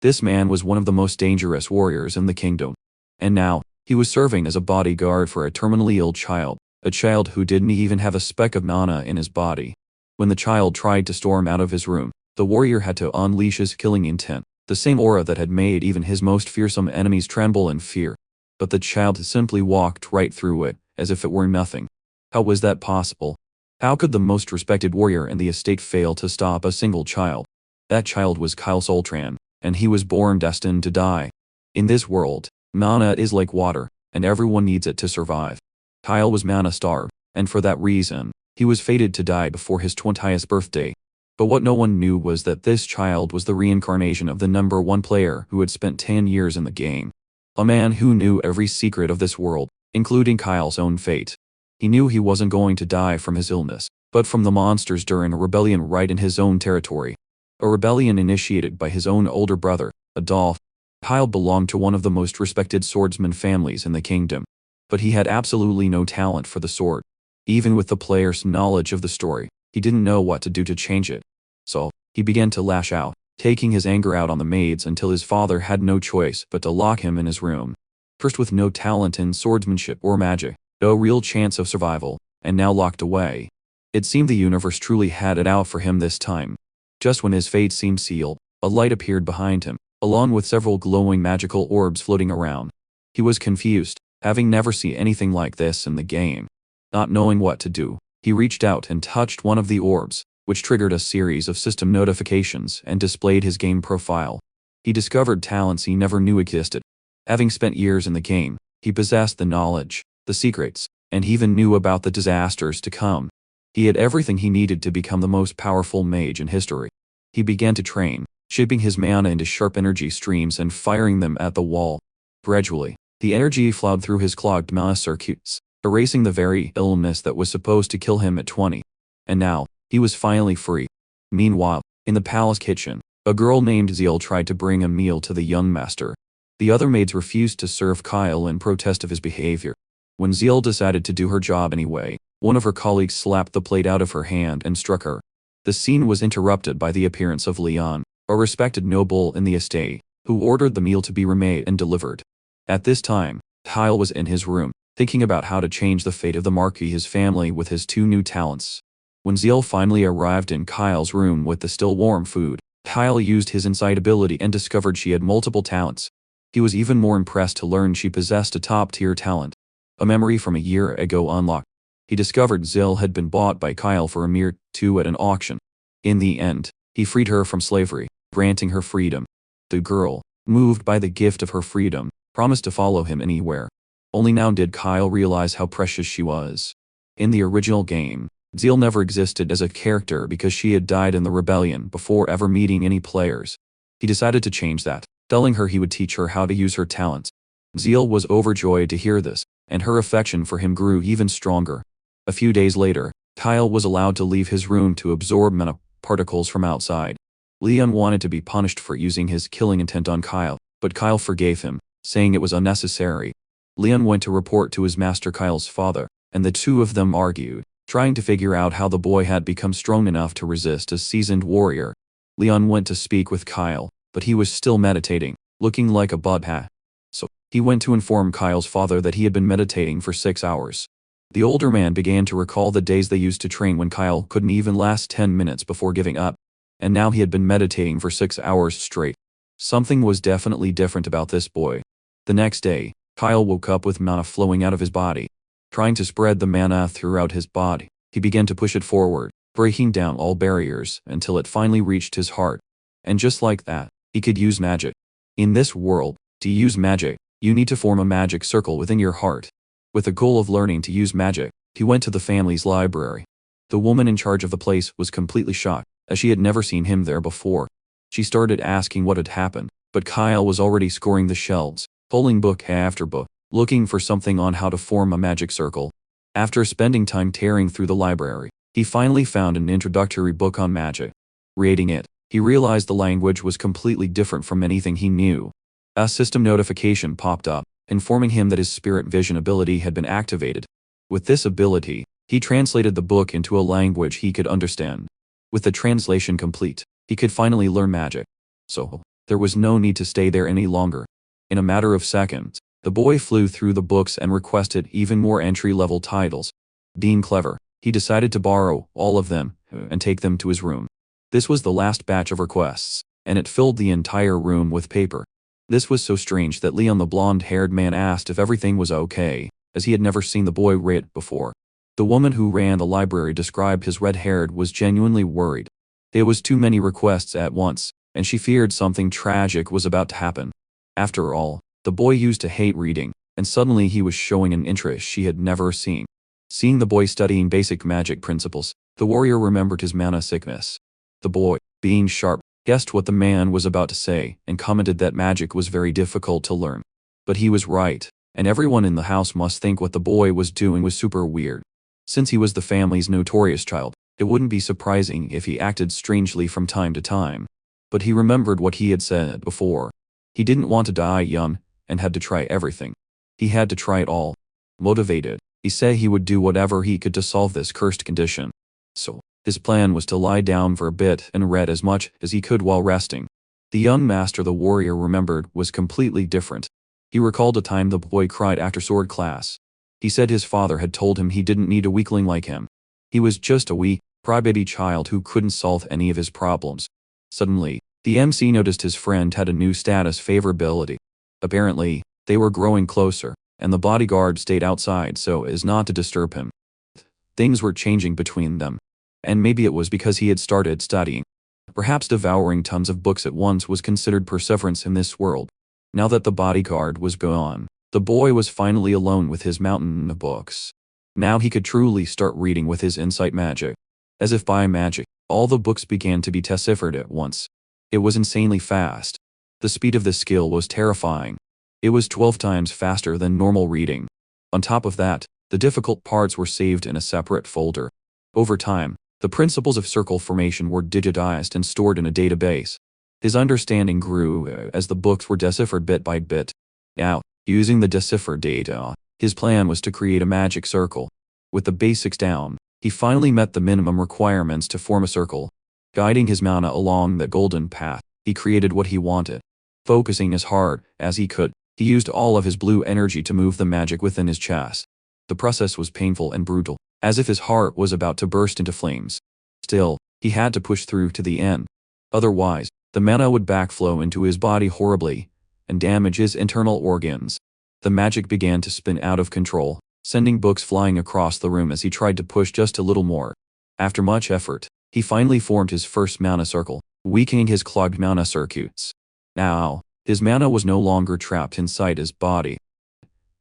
This man was one of the most dangerous warriors in the kingdom. And now, he was serving as a bodyguard for a terminally ill child, a child who didn't even have a speck of mana in his body. When the child tried to storm out of his room, the warrior had to unleash his killing intent, the same aura that had made even his most fearsome enemies tremble in fear. But the child simply walked right through it, as if it were nothing. How was that possible? How could the most respected warrior in the estate fail to stop a single child? That child was Kyle Soltran, and he was born destined to die. In this world, mana is like water, and everyone needs it to survive. Kyle was mana-starved, and for that reason, he was fated to die before his 20th birthday. But what no one knew was that this child was the reincarnation of the #1 player who had spent 10 years in the game. A man who knew every secret of this world, including Kyle's own fate. He knew he wasn't going to die from his illness, but from the monsters during a rebellion right in his own territory. A rebellion initiated by his own older brother, Adolf. Kyle belonged to one of the most respected swordsman families in the kingdom. But he had absolutely no talent for the sword. Even with the player's knowledge of the story, he didn't know what to do to change it. So, he began to lash out, taking his anger out on the maids until his father had no choice but to lock him in his room. First with no talent in swordsmanship or magic, no real chance of survival, and now locked away. It seemed the universe truly had it out for him this time. Just when his fate seemed sealed, a light appeared behind him, along with several glowing magical orbs floating around. He was confused, having never seen anything like this in the game. Not knowing what to do, he reached out and touched one of the orbs, which triggered a series of system notifications and displayed his game profile. He discovered talents he never knew existed. Having spent years in the game, he possessed the knowledge, the secrets, and he even knew about the disasters to come. He had everything he needed to become the most powerful mage in history. He began to train, shaping his mana into sharp energy streams and firing them at the wall. Gradually, the energy flowed through his clogged mana circuits, erasing the very illness that was supposed to kill him at 20. And now, he was finally free. Meanwhile, in the palace kitchen, a girl named Zeal tried to bring a meal to the young master. The other maids refused to serve Kyle in protest of his behavior. When Zeal decided to do her job anyway, one of her colleagues slapped the plate out of her hand and struck her. The scene was interrupted by the appearance of Leon, a respected noble in the estate, who ordered the meal to be remade and delivered. At this time, Kyle was in his room, thinking about how to change the fate of the Marquis's family with his 2 new talents. When Zeal finally arrived in Kyle's room with the still warm food, Kyle used his insight ability and discovered she had multiple talents. He was even more impressed to learn she possessed a top-tier talent. A memory from a year ago unlocked. He discovered Zeal had been bought by Kyle for a mere 2 at an auction. In the end, he freed her from slavery, granting her freedom. The girl, moved by the gift of her freedom, promised to follow him anywhere. Only now did Kyle realize how precious she was. In the original game, Zeal never existed as a character because she had died in the rebellion before ever meeting any players. He decided to change that, telling her he would teach her how to use her talents. Zeal was overjoyed to hear this, and her affection for him grew even stronger. A few days later, Kyle was allowed to leave his room to absorb mana particles from outside. Leon wanted to be punished for using his killing intent on Kyle, but Kyle forgave him, saying it was unnecessary. Leon went to report to his master Kyle's father, and the two of them argued, trying to figure out how the boy had become strong enough to resist a seasoned warrior. Leon went to speak with Kyle, but he was still meditating, looking like a butthead. So, he went to inform Kyle's father that he had been meditating for 6 hours. The older man began to recall the days they used to train when Kyle couldn't even last 10 minutes before giving up. And now he had been meditating for 6 hours straight. Something was definitely different about this boy. The next day, Kyle woke up with mana flowing out of his body. Trying to spread the mana throughout his body, he began to push it forward, breaking down all barriers until it finally reached his heart. And just like that, he could use magic. In this world, to use magic, you need to form a magic circle within your heart. With the goal of learning to use magic, he went to the family's library. The woman in charge of the place was completely shocked, as she had never seen him there before. She started asking what had happened, but Kyle was already scoring the shelves, pulling book after book, looking for something on how to form a magic circle. After spending time tearing through the library, he finally found an introductory book on magic. Reading it, he realized the language was completely different from anything he knew. A system notification popped up, informing him that his spirit vision ability had been activated. With this ability, he translated the book into a language he could understand. With the translation complete, he could finally learn magic. So, There was no need to stay there any longer. In a matter of seconds, the boy flew through the books and requested even more entry-level titles. Being clever, he decided to borrow all of them and take them to his room. This was the last batch of requests, and it filled the entire room with paper. This was so strange that Leon, the blonde-haired man, asked if everything was okay, as he had never seen the boy read before. The woman who ran the library described his red-haired was genuinely worried. It was too many requests at once, and she feared something tragic was about to happen. After all, the boy used to hate reading, and suddenly he was showing an interest she had never seen. Seeing the boy studying basic magic principles, the warrior remembered his mana sickness. The boy, being sharp, guessed what the man was about to say and commented that magic was very difficult to learn. But he was right, and everyone in the house must think what the boy was doing was super weird. Since he was the family's notorious child, it wouldn't be surprising if he acted strangely from time to time. But he remembered what he had said before. He didn't want to die young, and had to try everything. He had to try it all. Motivated, he said he would do whatever he could to solve this cursed condition. So, his plan was to lie down for a bit and read as much as he could while resting. The young master the warrior remembered was completely different. He recalled a time the boy cried after sword class. He said his father had told him he didn't need a weakling like him. He was just a wee, crybaby child who couldn't solve any of his problems. Suddenly, the MC noticed his friend had a new status favorability. Apparently, they were growing closer, and the bodyguard stayed outside so as not to disturb him. Things were changing between them. And maybe it was because he had started studying. Perhaps devouring tons of books at once was considered perseverance in this world. Now that the bodyguard was gone, the boy was finally alone with his mountain of books. Now he could truly start reading with his insight magic. As if by magic, all the books began to be deciphered at once. It was insanely fast. The speed of this skill was terrifying. It was 12 times faster than normal reading. On top of that, the difficult parts were saved in a separate folder. Over time, the principles of circle formation were digitized and stored in a database. His understanding grew as the books were deciphered bit by bit. Now, using the deciphered data, his plan was to create a magic circle. With the basics down, he finally met the minimum requirements to form a circle. Guiding his mana along the golden path, he created what he wanted. Focusing as hard as he could, he used all of his blue energy to move the magic within his chest. The process was painful and brutal, as if his heart was about to burst into flames. Still, he had to push through to the end. Otherwise, the mana would backflow into his body horribly and damage his internal organs. The magic began to spin out of control, sending books flying across the room as he tried to push just a little more. After much effort, he finally formed his first mana circle, weakening his clogged mana circuits. Now, his mana was no longer trapped inside his body.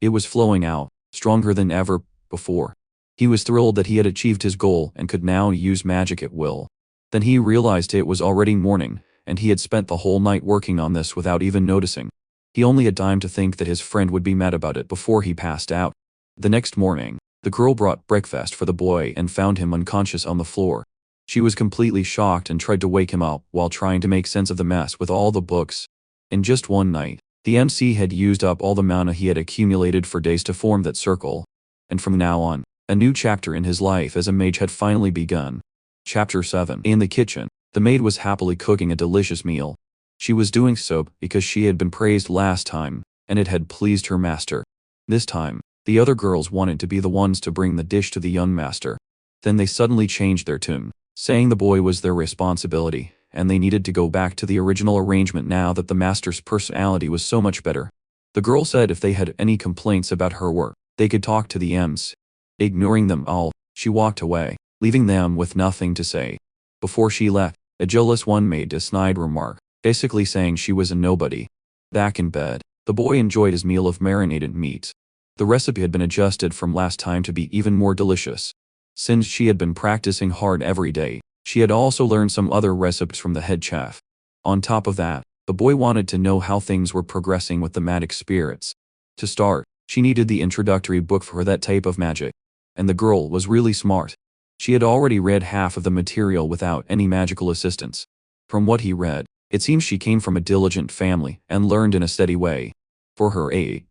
It was flowing out, stronger than ever before. He was thrilled that he had achieved his goal and could now use magic at will. Then he realized it was already morning, and he had spent the whole night working on this without even noticing. He only had time to think that his friend would be mad about it before he passed out. The next morning, the girl brought breakfast for the boy and found him unconscious on the floor. She was completely shocked and tried to wake him up while trying to make sense of the mess with all the books. In just one night, the MC had used up all the mana he had accumulated for days to form that circle. And from now on, a new chapter in his life as a mage had finally begun. Chapter 7. In the kitchen, the maid was happily cooking a delicious meal. She was doing so because she had been praised last time, and it had pleased her master. This time, the other girls wanted to be the ones to bring the dish to the young master. Then they suddenly changed their tune, saying the boy was their responsibility, and they needed to go back to the original arrangement now that the master's personality was so much better. The girl said if they had any complaints about her work, they could talk to the M's. Ignoring them all, she walked away, leaving them with nothing to say. Before she left, a jealous one made a snide remark, basically saying she was a nobody. Back in bed, the boy enjoyed his meal of marinated meat. The recipe had been adjusted from last time to be even more delicious. Since she had been practicing hard every day, she had also learned some other recipes from the head chef. On top of that, the boy wanted to know how things were progressing with the magic spirits. To start, she needed the introductory book for that type of magic. And the girl was really smart. She had already read half of the material without any magical assistance. From what he read, it seems she came from a diligent family and learned in a steady way. For her age,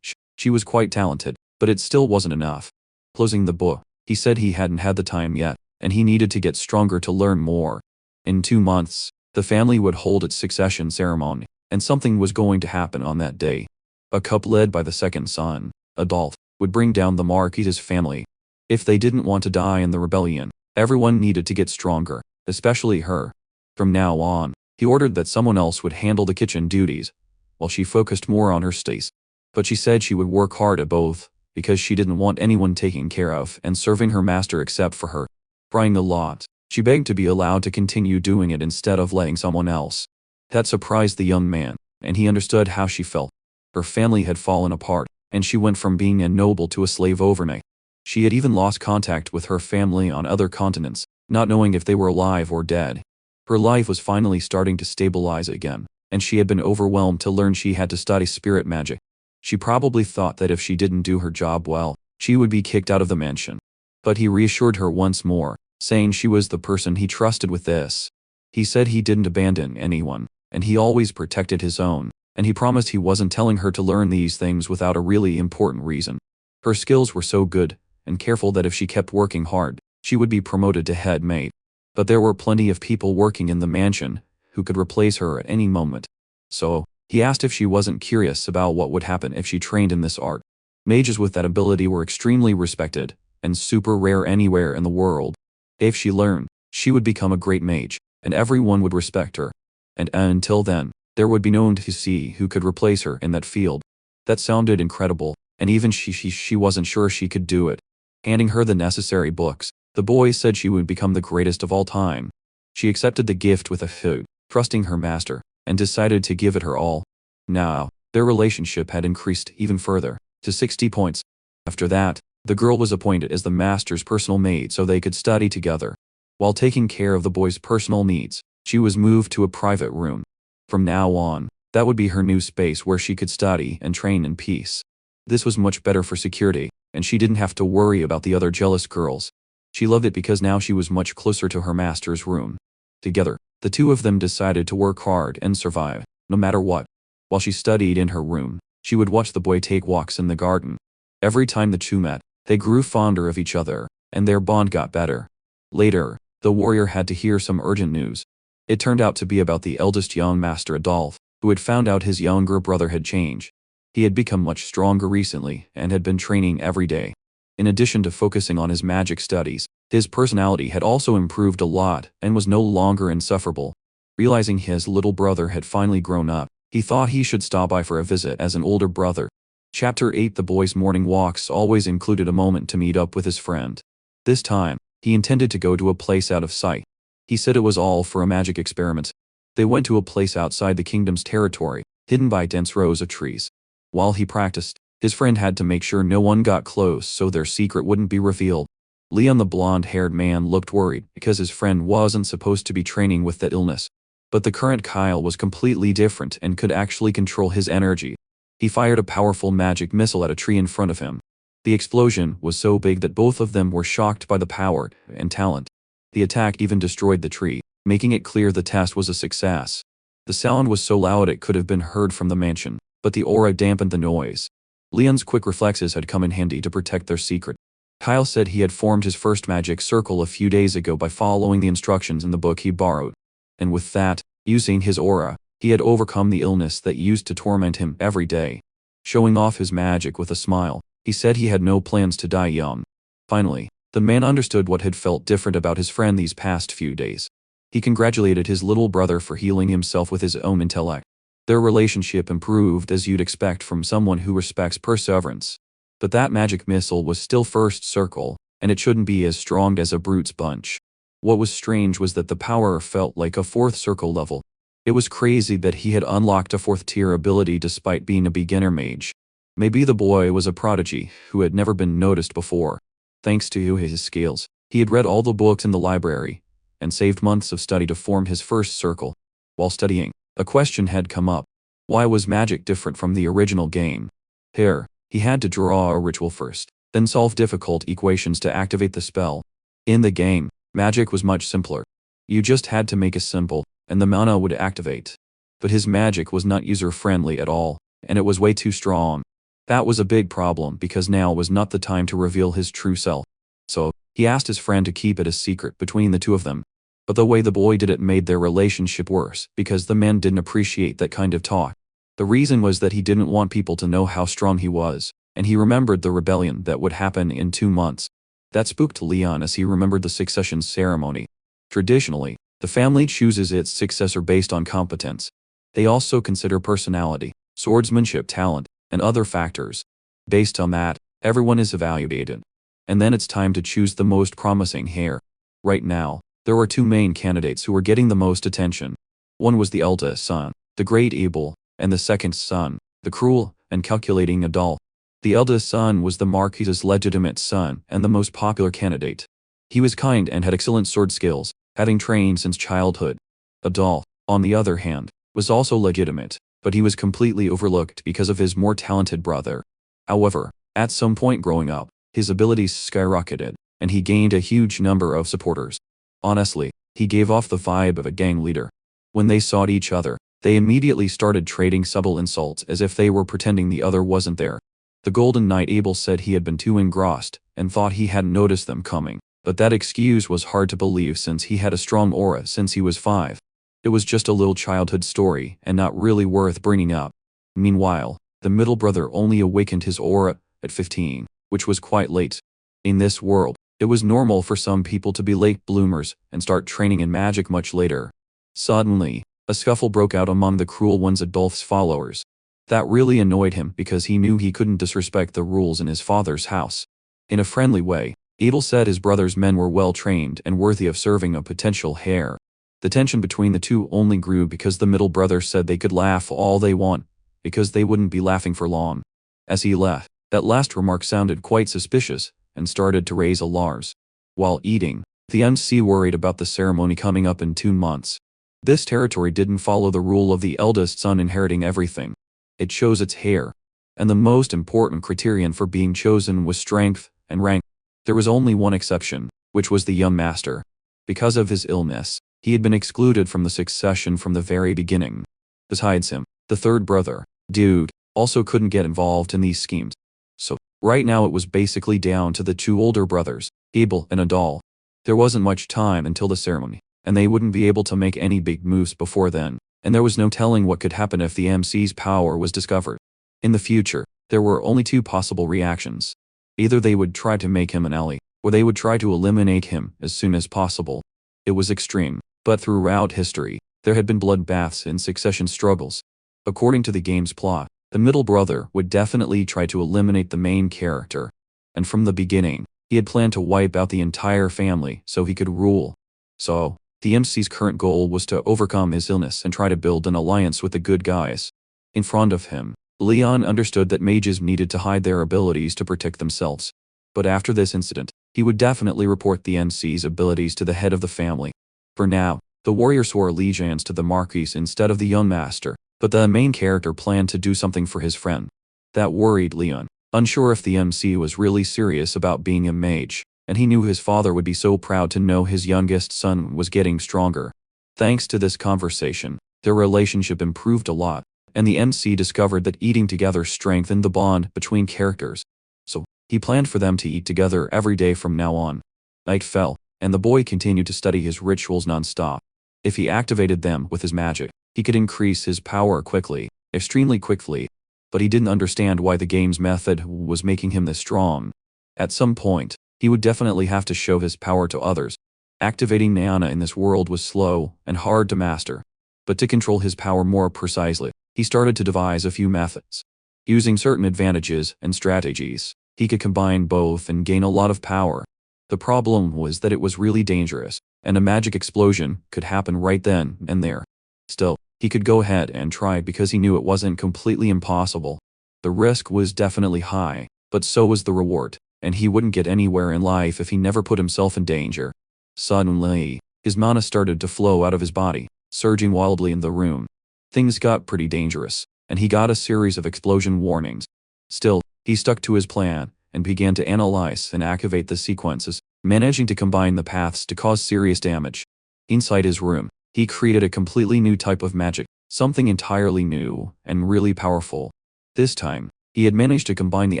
she was quite talented, but it still wasn't enough. Closing the book, he said he hadn't had the time yet, and he needed to get stronger to learn more. In 2 months, the family would hold its succession ceremony. and something was going to happen on that day. A coup led by the second son, Adolphe, would bring down the Marquis's family. If they didn't want to die in the rebellion, everyone needed to get stronger, especially her. From now on, he ordered that someone else would handle the kitchen duties, while she focused more on her studies. But she said she would work hard at both, because she didn't want anyone taking care of and serving her master except for her. Crying a lot, she begged to be allowed to continue doing it instead of letting someone else. That surprised the young man, and he understood how she felt. Her family had fallen apart, and she went from being a noble to a slave overnight. She had even lost contact with her family on other continents, not knowing if they were alive or dead. Her life was finally starting to stabilize again, and she had been overwhelmed to learn she had to study spirit magic. She probably thought that if she didn't do her job well, she would be kicked out of the mansion. But he reassured her once more, saying she was the person he trusted with this. He said he didn't abandon anyone, and he always protected his own, and he promised he wasn't telling her to learn these things without a really important reason. Her skills were so good and careful that if she kept working hard, she would be promoted to head maid. But there were plenty of people working in the mansion who could replace her at any moment. So, he asked if she wasn't curious about what would happen if she trained in this art. Mages with that ability were extremely respected, and super rare anywhere in the world. If she learned, she would become a great mage, and everyone would respect her. And until then, there would be no one to see who could replace her in that field. That sounded incredible, and even she wasn't sure she could do it. Handing her the necessary books, the boy said she would become the greatest of all time. She accepted the gift with a hoot, trusting her master, and decided to give it her all. Now, their relationship had increased even further, to 60 points. After that, the girl was appointed as the master's personal maid so they could study together. While taking care of the boy's personal needs, she was moved to a private room. From now on, that would be her new space where she could study and train in peace. This was much better for security, and she didn't have to worry about the other jealous girls. She loved it because now she was much closer to her master's room. Together, the two of them decided to work hard and survive, no matter what. While she studied in her room, she would watch the boy take walks in the garden. Every time the two met, they grew fonder of each other, and their bond got better. Later, the warrior had to hear some urgent news. It turned out to be about the eldest young master Adolphe, who had found out his younger brother had changed. He had become much stronger recently and had been training every day. In addition to focusing on his magic studies, his personality had also improved a lot and was no longer insufferable. Realizing his little brother had finally grown up, he thought he should stop by for a visit as an older brother. Chapter 8. The boy's morning walks always included a moment to meet up with his friend. This time, he intended to go to a place out of sight. He said it was all for a magic experiment. They went to a place outside the kingdom's territory, hidden by dense rows of trees. While he practiced, his friend had to make sure no one got close so their secret wouldn't be revealed. Leon, the blonde-haired man, looked worried because his friend wasn't supposed to be training with that illness. But the current Kyle was completely different and could actually control his energy. He fired a powerful magic missile at a tree in front of him. The explosion was so big that both of them were shocked by the power and talent. The attack even destroyed the tree, making it clear the test was a success. The sound was so loud it could have been heard from the mansion, but the aura dampened the noise. Leon's quick reflexes had come in handy to protect their secret. Kyle said he had formed his first magic circle a few days ago by following the instructions in the book he borrowed. And with that, using his aura, he had overcome the illness that used to torment him every day. Showing off his magic with a smile, he said he had no plans to die young. Finally, the man understood what had felt different about his friend these past few days. He congratulated his little brother for healing himself with his own intellect. Their relationship improved as you'd expect from someone who respects perseverance. But that magic missile was still first circle, and it shouldn't be as strong as a brute's bunch. What was strange was that the power felt like a fourth circle level. It was crazy that he had unlocked a fourth tier ability despite being a beginner mage. Maybe the boy was a prodigy who had never been noticed before. Thanks to his skills, he had read all the books in the library, and saved months of study to form his first circle. While studying, a question had come up. Why was magic different from the original game? Here, he had to draw a ritual first, then solve difficult equations to activate the spell. In the game, magic was much simpler. You just had to make a symbol, and the mana would activate. But his magic was not user-friendly at all, and it was way too strong. That was a big problem because now was not the time to reveal his true self. So, he asked his friend to keep it a secret between the two of them. But the way the boy did it made their relationship worse because the man didn't appreciate that kind of talk. The reason was that he didn't want people to know how strong he was, and he remembered the rebellion that would happen in 2 months. That spooked Leon as he remembered the succession ceremony. Traditionally, the family chooses its successor based on competence. They also consider personality, swordsmanship talent, and other factors. Based on that, everyone is evaluated. And then it's time to choose the most promising heir. Right now, there were 2 main candidates who were getting the most attention. One was the eldest son, the great Abel, and the second son, the cruel and calculating Adal. The eldest son was the Marquis's legitimate son and the most popular candidate. He was kind and had excellent sword skills, having trained since childhood. Adal, on the other hand, was also legitimate, but he was completely overlooked because of his more talented brother. However, at some point growing up, his abilities skyrocketed, and he gained a huge number of supporters. Honestly, he gave off the vibe of a gang leader. When they saw each other, they immediately started trading subtle insults as if they were pretending the other wasn't there. The Golden Knight Abel said he had been too engrossed and thought he hadn't noticed them coming, but that excuse was hard to believe since he had a strong aura since he was 5. It was just a little childhood story and not really worth bringing up. Meanwhile, the middle brother only awakened his aura at 15, which was quite late. In this world, it was normal for some people to be late bloomers and start training in magic much later. Suddenly, a scuffle broke out among the cruel one's Adolph's followers. That really annoyed him because he knew he couldn't disrespect the rules in his father's house. In a friendly way, Abel said his brother's men were well trained and worthy of serving a potential heir. The tension between the two only grew because the middle brother said they could laugh all they want, because they wouldn't be laughing for long. As he left, that last remark sounded quite suspicious and started to raise alarms. While eating, the MC worried about the ceremony coming up in 2 months. This territory didn't follow the rule of the eldest son inheriting everything. It chose its heir. And the most important criterion for being chosen was strength and rank. There was only one exception, which was the young master. Because of his illness, he had been excluded from the succession from the very beginning. Besides him, the third brother, Dude, also couldn't get involved in these schemes. So, right now it was basically down to the 2 older brothers, Abel and Adal. There wasn't much time until the ceremony, and they wouldn't be able to make any big moves before then, and there was no telling what could happen if the MC's power was discovered. In the future, there were only 2 possible reactions. Either they would try to make him an ally, or they would try to eliminate him as soon as possible. It was extreme, but throughout history, there had been bloodbaths and succession struggles. According to the game's plot, the middle brother would definitely try to eliminate the main character. And from the beginning, he had planned to wipe out the entire family so he could rule. So, the MC's current goal was to overcome his illness and try to build an alliance with the good guys. In front of him, Leon understood that mages needed to hide their abilities to protect themselves. But after this incident, he would definitely report the MC's abilities to the head of the family. For now, the warrior swore allegiance to the Marquis instead of the young master, but the main character planned to do something for his friend. That worried Leon, unsure if the MC was really serious about being a mage, and he knew his father would be so proud to know his youngest son was getting stronger. Thanks to this conversation, their relationship improved a lot, and the MC discovered that eating together strengthened the bond between characters. So, he planned for them to eat together every day from now on. Night fell, and the boy continued to study his rituals non-stop. If he activated them with his magic, he could increase his power quickly, extremely quickly, but he didn't understand why the game's method was making him this strong. At some point, he would definitely have to show his power to others. Activating Nana in this world was slow and hard to master. But to control his power more precisely, he started to devise a few methods. Using certain advantages and strategies, he could combine both and gain a lot of power. The problem was that it was really dangerous, and a magic explosion could happen right then and there. Still, he could go ahead and try because he knew it wasn't completely impossible. The risk was definitely high, but so was the reward, and he wouldn't get anywhere in life if he never put himself in danger. Suddenly, his mana started to flow out of his body, surging wildly in the room. Things got pretty dangerous, and he got a series of explosion warnings. Still, he stuck to his plan and began to analyze and activate the sequences, managing to combine the paths to cause serious damage. Inside his room, he created a completely new type of magic, something entirely new and really powerful. This time, he had managed to combine the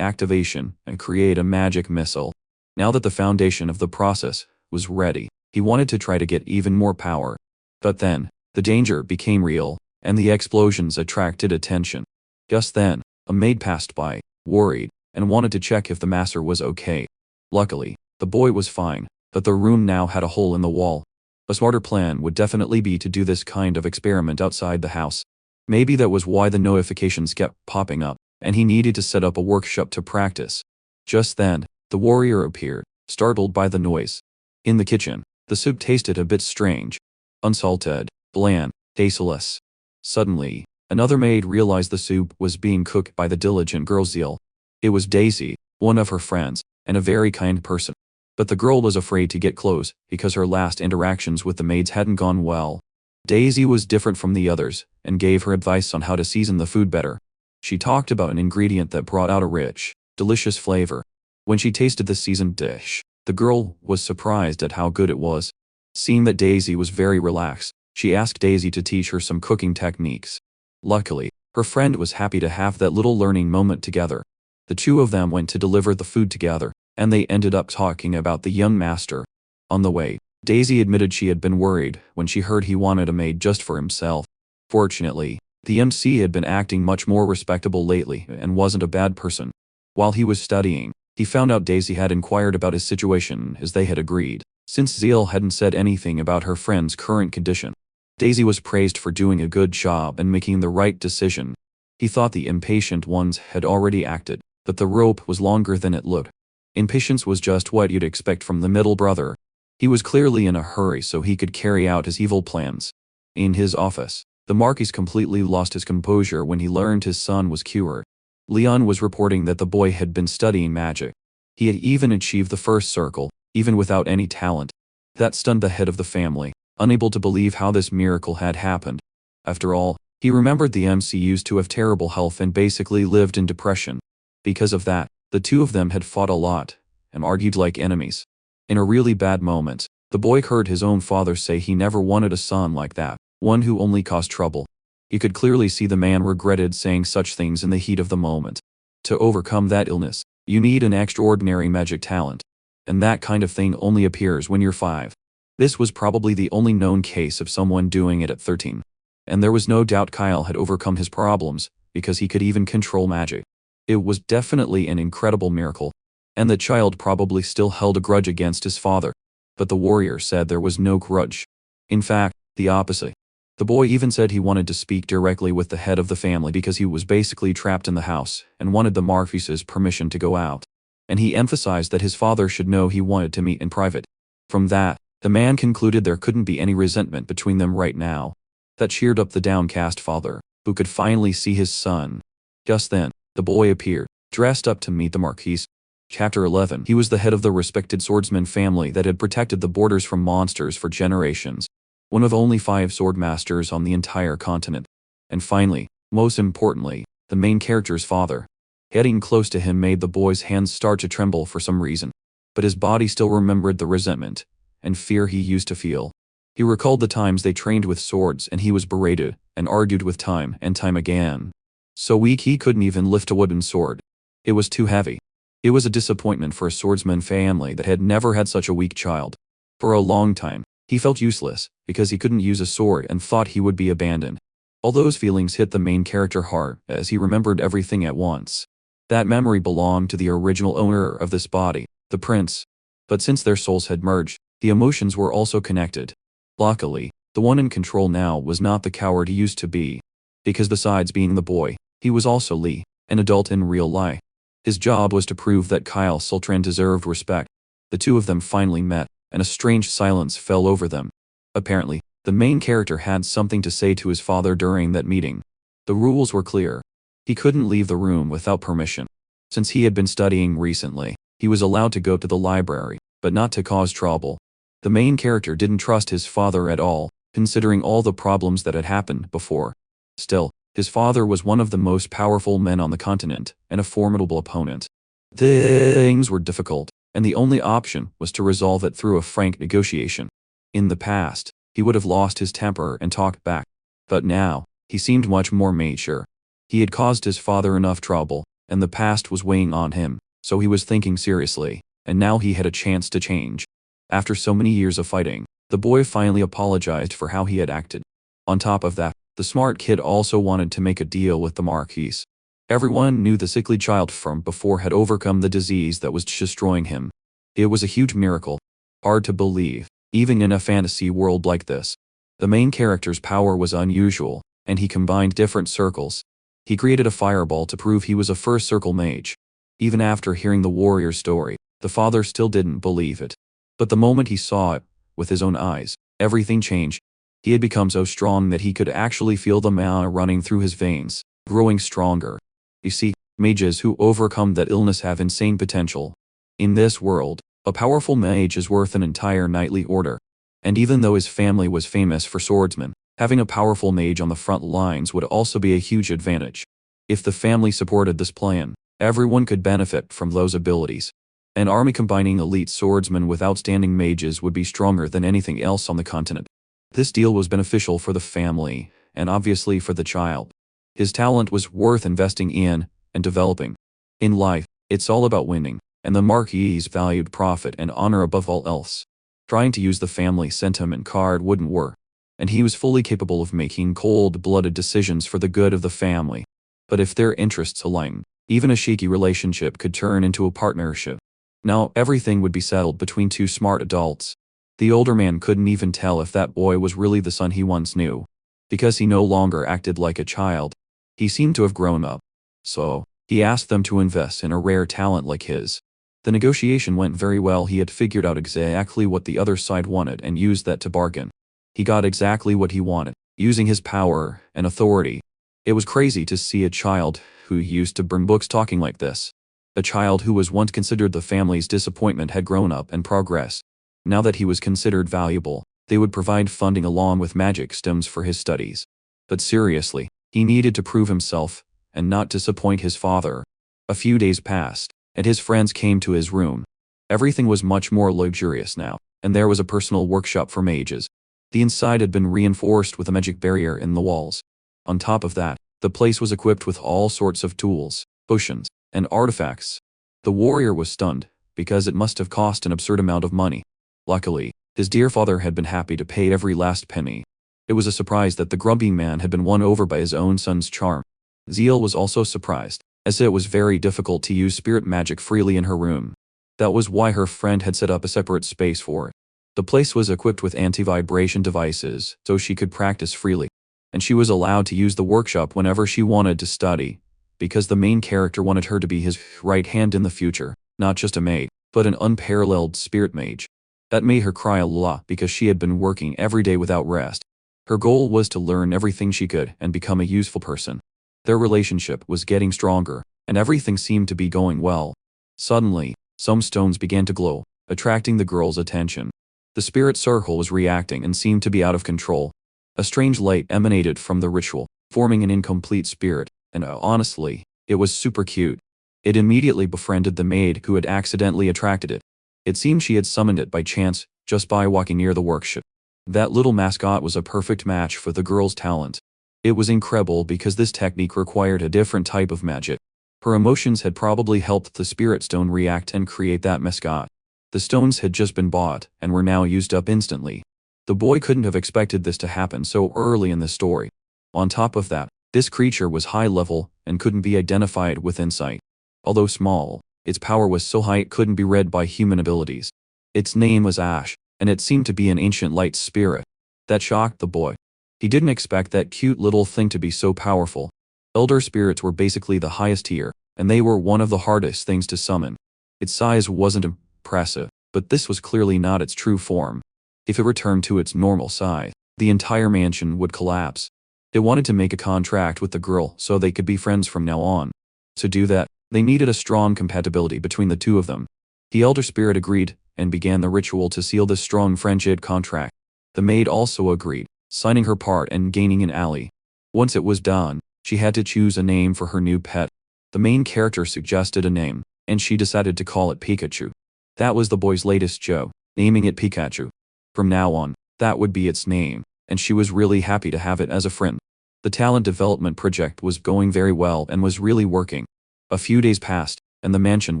activation and create a magic missile. Now that the foundation of the process was ready, He wanted to try to get even more power. But then, the danger became real, and the explosions attracted attention. Just then, a maid passed by, worried, and wanted to check if the master was okay. Luckily, the boy was fine, but the room now had a hole in the wall. A smarter plan would definitely be to do this kind of experiment outside the house. Maybe that was why the notifications kept popping up, and he needed to set up a workshop to practice. Just then, the warrior appeared, startled by the noise. In the kitchen, the soup tasted a bit strange. Unsalted, bland, tasteless. Suddenly, another maid realized the soup was being cooked by the diligent girl Zeal. It was Daisy, one of her friends, and a very kind person. But the girl was afraid to get close because her last interactions with the maids hadn't gone well. Daisy was different from the others and gave her advice on how to season the food better. She talked about an ingredient that brought out a rich, delicious flavor. When she tasted the seasoned dish, the girl was surprised at how good it was. Seeing that Daisy was very relaxed, she asked Daisy to teach her some cooking techniques. Luckily, her friend was happy to have that little learning moment together. The two of them went to deliver the food together, and they ended up talking about the young master. On the way, Daisy admitted she had been worried when she heard he wanted a maid just for himself. Fortunately, the MC had been acting much more respectable lately and wasn't a bad person. While he was studying, he found out Daisy had inquired about his situation as they had agreed, since Zeal hadn't said anything about her friend's current condition. Daisy was praised for doing a good job and making the right decision. He thought the impatient ones had already acted, but the rope was longer than it looked. Impatience was just what you'd expect from the middle brother. He was clearly in a hurry so he could carry out his evil plans. In his office, the Marquis completely lost his composure when he learned his son was cured. Leon was reporting that the boy had been studying magic. He had even achieved the first circle, even without any talent. That stunned the head of the family, unable to believe how this miracle had happened. After all, he remembered the MC used to have terrible health and basically lived in depression. Because of that, the two of them had fought a lot, and argued like enemies. In a really bad moment, the boy heard his own father say he never wanted a son like that, one who only caused trouble. He could clearly see the man regretted saying such things in the heat of the moment. To overcome that illness, you need an extraordinary magic talent. And that kind of thing only appears when you're 5. This was probably the only known case of someone doing it at 13. And there was no doubt Kyle had overcome his problems, because he could even control magic. It was definitely an incredible miracle. And the child probably still held a grudge against his father. But the warrior said there was no grudge. In fact, the opposite. The boy even said he wanted to speak directly with the head of the family because he was basically trapped in the house and wanted the Marquis's permission to go out. And he emphasized that his father should know he wanted to meet in private. From that, the man concluded there couldn't be any resentment between them right now. That cheered up the downcast father, who could finally see his son. Just then, the boy appeared, dressed up to meet the Marquis. Chapter 11. He was the head of the respected swordsman family that had protected the borders from monsters for generations. One of only 5 swordmasters on the entire continent. And finally, most importantly, the main character's father. Heading close to him made the boy's hands start to tremble for some reason. But his body still remembered the resentment and fear he used to feel. He recalled the times they trained with swords and he was berated and argued with time and time again. So weak he couldn't even lift a wooden sword. It was too heavy. It was a disappointment for a swordsman family that had never had such a weak child. For a long time, he felt useless because he couldn't use a sword and thought he would be abandoned. All those feelings hit the main character hard as he remembered everything at once. That memory belonged to the original owner of this body, the prince. But since their souls had merged, the emotions were also connected. Luckily, the one in control now was not the coward he used to be. Because besides being the boy, he was also Lee, an adult in real life. His job was to prove that Kyle Sultran deserved respect. The two of them finally met, and a strange silence fell over them. Apparently, the main character had something to say to his father during that meeting. The rules were clear. He couldn't leave the room without permission. Since he had been studying recently, he was allowed to go to the library, but not to cause trouble. The main character didn't trust his father at all, considering all the problems that had happened before. Still, his father was one of the most powerful men on the continent, and a formidable opponent. Things were difficult, and the only option was to resolve it through a frank negotiation. In the past, he would have lost his temper and talked back. But now, he seemed much more mature. He had caused his father enough trouble, and the past was weighing on him, so he was thinking seriously, and now he had a chance to change. After so many years of fighting, the boy finally apologized for how he had acted. On top of that, the smart kid also wanted to make a deal with the Marquis. Everyone knew the sickly child from before had overcome the disease that was destroying him. It was a huge miracle. Hard to believe, even in a fantasy world like this. The main character's power was unusual, and he combined different circles. He created a fireball to prove he was a first circle mage. Even after hearing the warrior's story, the father still didn't believe it. But the moment he saw it, with his own eyes, everything changed. He had become so strong that he could actually feel the mana running through his veins, growing stronger. You see, mages who overcome that illness have insane potential. In this world, a powerful mage is worth an entire knightly order. And even though his family was famous for swordsmen, having a powerful mage on the front lines would also be a huge advantage. If the family supported this plan, everyone could benefit from those abilities. An army combining elite swordsmen with outstanding mages would be stronger than anything else on the continent. This deal was beneficial for the family, and obviously for the child. His talent was worth investing in and developing. In life, it's all about winning, and the Marquis valued profit and honor above all else. Trying to use the family sentiment card wouldn't work, and he was fully capable of making cold-blooded decisions for the good of the family. But if their interests aligned, even a shaky relationship could turn into a partnership. Now everything would be settled between two smart adults. The older man couldn't even tell if that boy was really the son he once knew, because he no longer acted like a child. He seemed to have grown up. So, he asked them to invest in a rare talent like his. The negotiation went very well. He had figured out exactly what the other side wanted and used that to bargain. He got exactly what he wanted, using his power and authority. It was crazy to see a child who used to burn books talking like this. A child who was once considered the family's disappointment had grown up and progressed. Now that he was considered valuable, they would provide funding along with magic stems for his studies. But seriously, he needed to prove himself and not disappoint his father. A few days passed, and his friends came to his room. Everything was much more luxurious now, and there was a personal workshop for mages. The inside had been reinforced with a magic barrier in the walls. On top of that, the place was equipped with all sorts of tools, potions, and artifacts. The warrior was stunned, because it must have cost an absurd amount of money. Luckily, his dear father had been happy to pay every last penny. It was a surprise that the grumpy man had been won over by his own son's charm. Zeal was also surprised, as it was very difficult to use spirit magic freely in her room. That was why her friend had set up a separate space for it. The place was equipped with anti-vibration devices, so she could practice freely. And she was allowed to use the workshop whenever she wanted to study, because the main character wanted her to be his right hand in the future, not just a maid, but an unparalleled spirit mage. That made her cry a lot because she had been working every day without rest. Her goal was to learn everything she could and become a useful person. Their relationship was getting stronger, and everything seemed to be going well. Suddenly, some stones began to glow, attracting the girl's attention. The spirit circle was reacting and seemed to be out of control. A strange light emanated from the ritual, forming an incomplete spirit, and honestly, it was super cute. It immediately befriended the maid who had accidentally attracted it. It seemed she had summoned it by chance, just by walking near the workshop. That little mascot was a perfect match for the girl's talent. It was incredible because this technique required a different type of magic. Her emotions had probably helped the spirit stone react and create that mascot. The stones had just been bought and were now used up instantly. The boy couldn't have expected this to happen so early in the story. On top of that, this creature was high level and couldn't be identified with insight. Although small, its power was so high it couldn't be read by human abilities. Its name was Ash, and it seemed to be an ancient light spirit. That shocked the boy. He didn't expect that cute little thing to be so powerful. Elder spirits were basically the highest tier, and they were one of the hardest things to summon. Its size wasn't impressive, but this was clearly not its true form. If it returned to its normal size, the entire mansion would collapse. They wanted to make a contract with the girl so they could be friends from now on. To do that, they needed a strong compatibility between the two of them. The elder spirit agreed, and began the ritual to seal this strong friendship contract. The maid also agreed, signing her part and gaining an ally. Once it was done, she had to choose a name for her new pet. The main character suggested a name, and she decided to call it Pikachu. That was the boy's latest joke, naming it Pikachu. From now on, that would be its name, and she was really happy to have it as a friend. The talent development project was going very well and was really working. A few days passed, and the mansion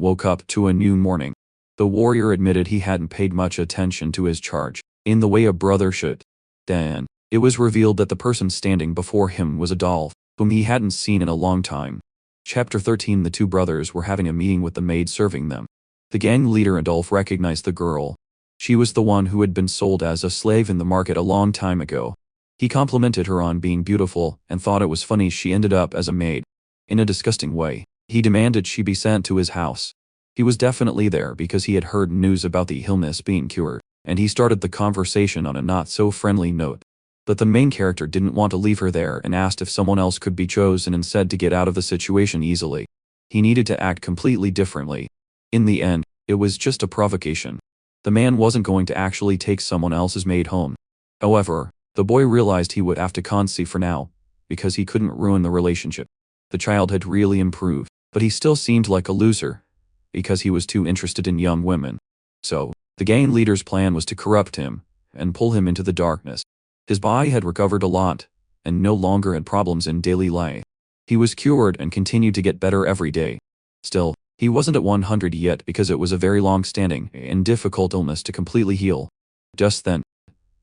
woke up to a new morning. The warrior admitted he hadn't paid much attention to his charge, in the way a brother should. Then, it was revealed that the person standing before him was Adolf, whom he hadn't seen in a long time. Chapter 13. The two brothers were having a meeting with the maid serving them. The gang leader Adolf recognized the girl. She was the one who had been sold as a slave in the market a long time ago. He complimented her on being beautiful and thought it was funny she ended up as a maid. In a disgusting way, he demanded she be sent to his house. He was definitely there because he had heard news about the illness being cured, and he started the conversation on a not-so-friendly note. But the main character didn't want to leave her there and asked if someone else could be chosen instead to get out of the situation easily. He needed to act completely differently. In the end, it was just a provocation. The man wasn't going to actually take someone else's maid home. However, the boy realized he would have to concede for now, because he couldn't ruin the relationship. The child had really improved, but he still seemed like a loser, because he was too interested in young women. So, the gang leader's plan was to corrupt him, and pull him into the darkness. His body had recovered a lot, and no longer had problems in daily life. He was cured and continued to get better every day. Still, he wasn't at 100 yet because it was a very long-standing and difficult illness to completely heal. Just then,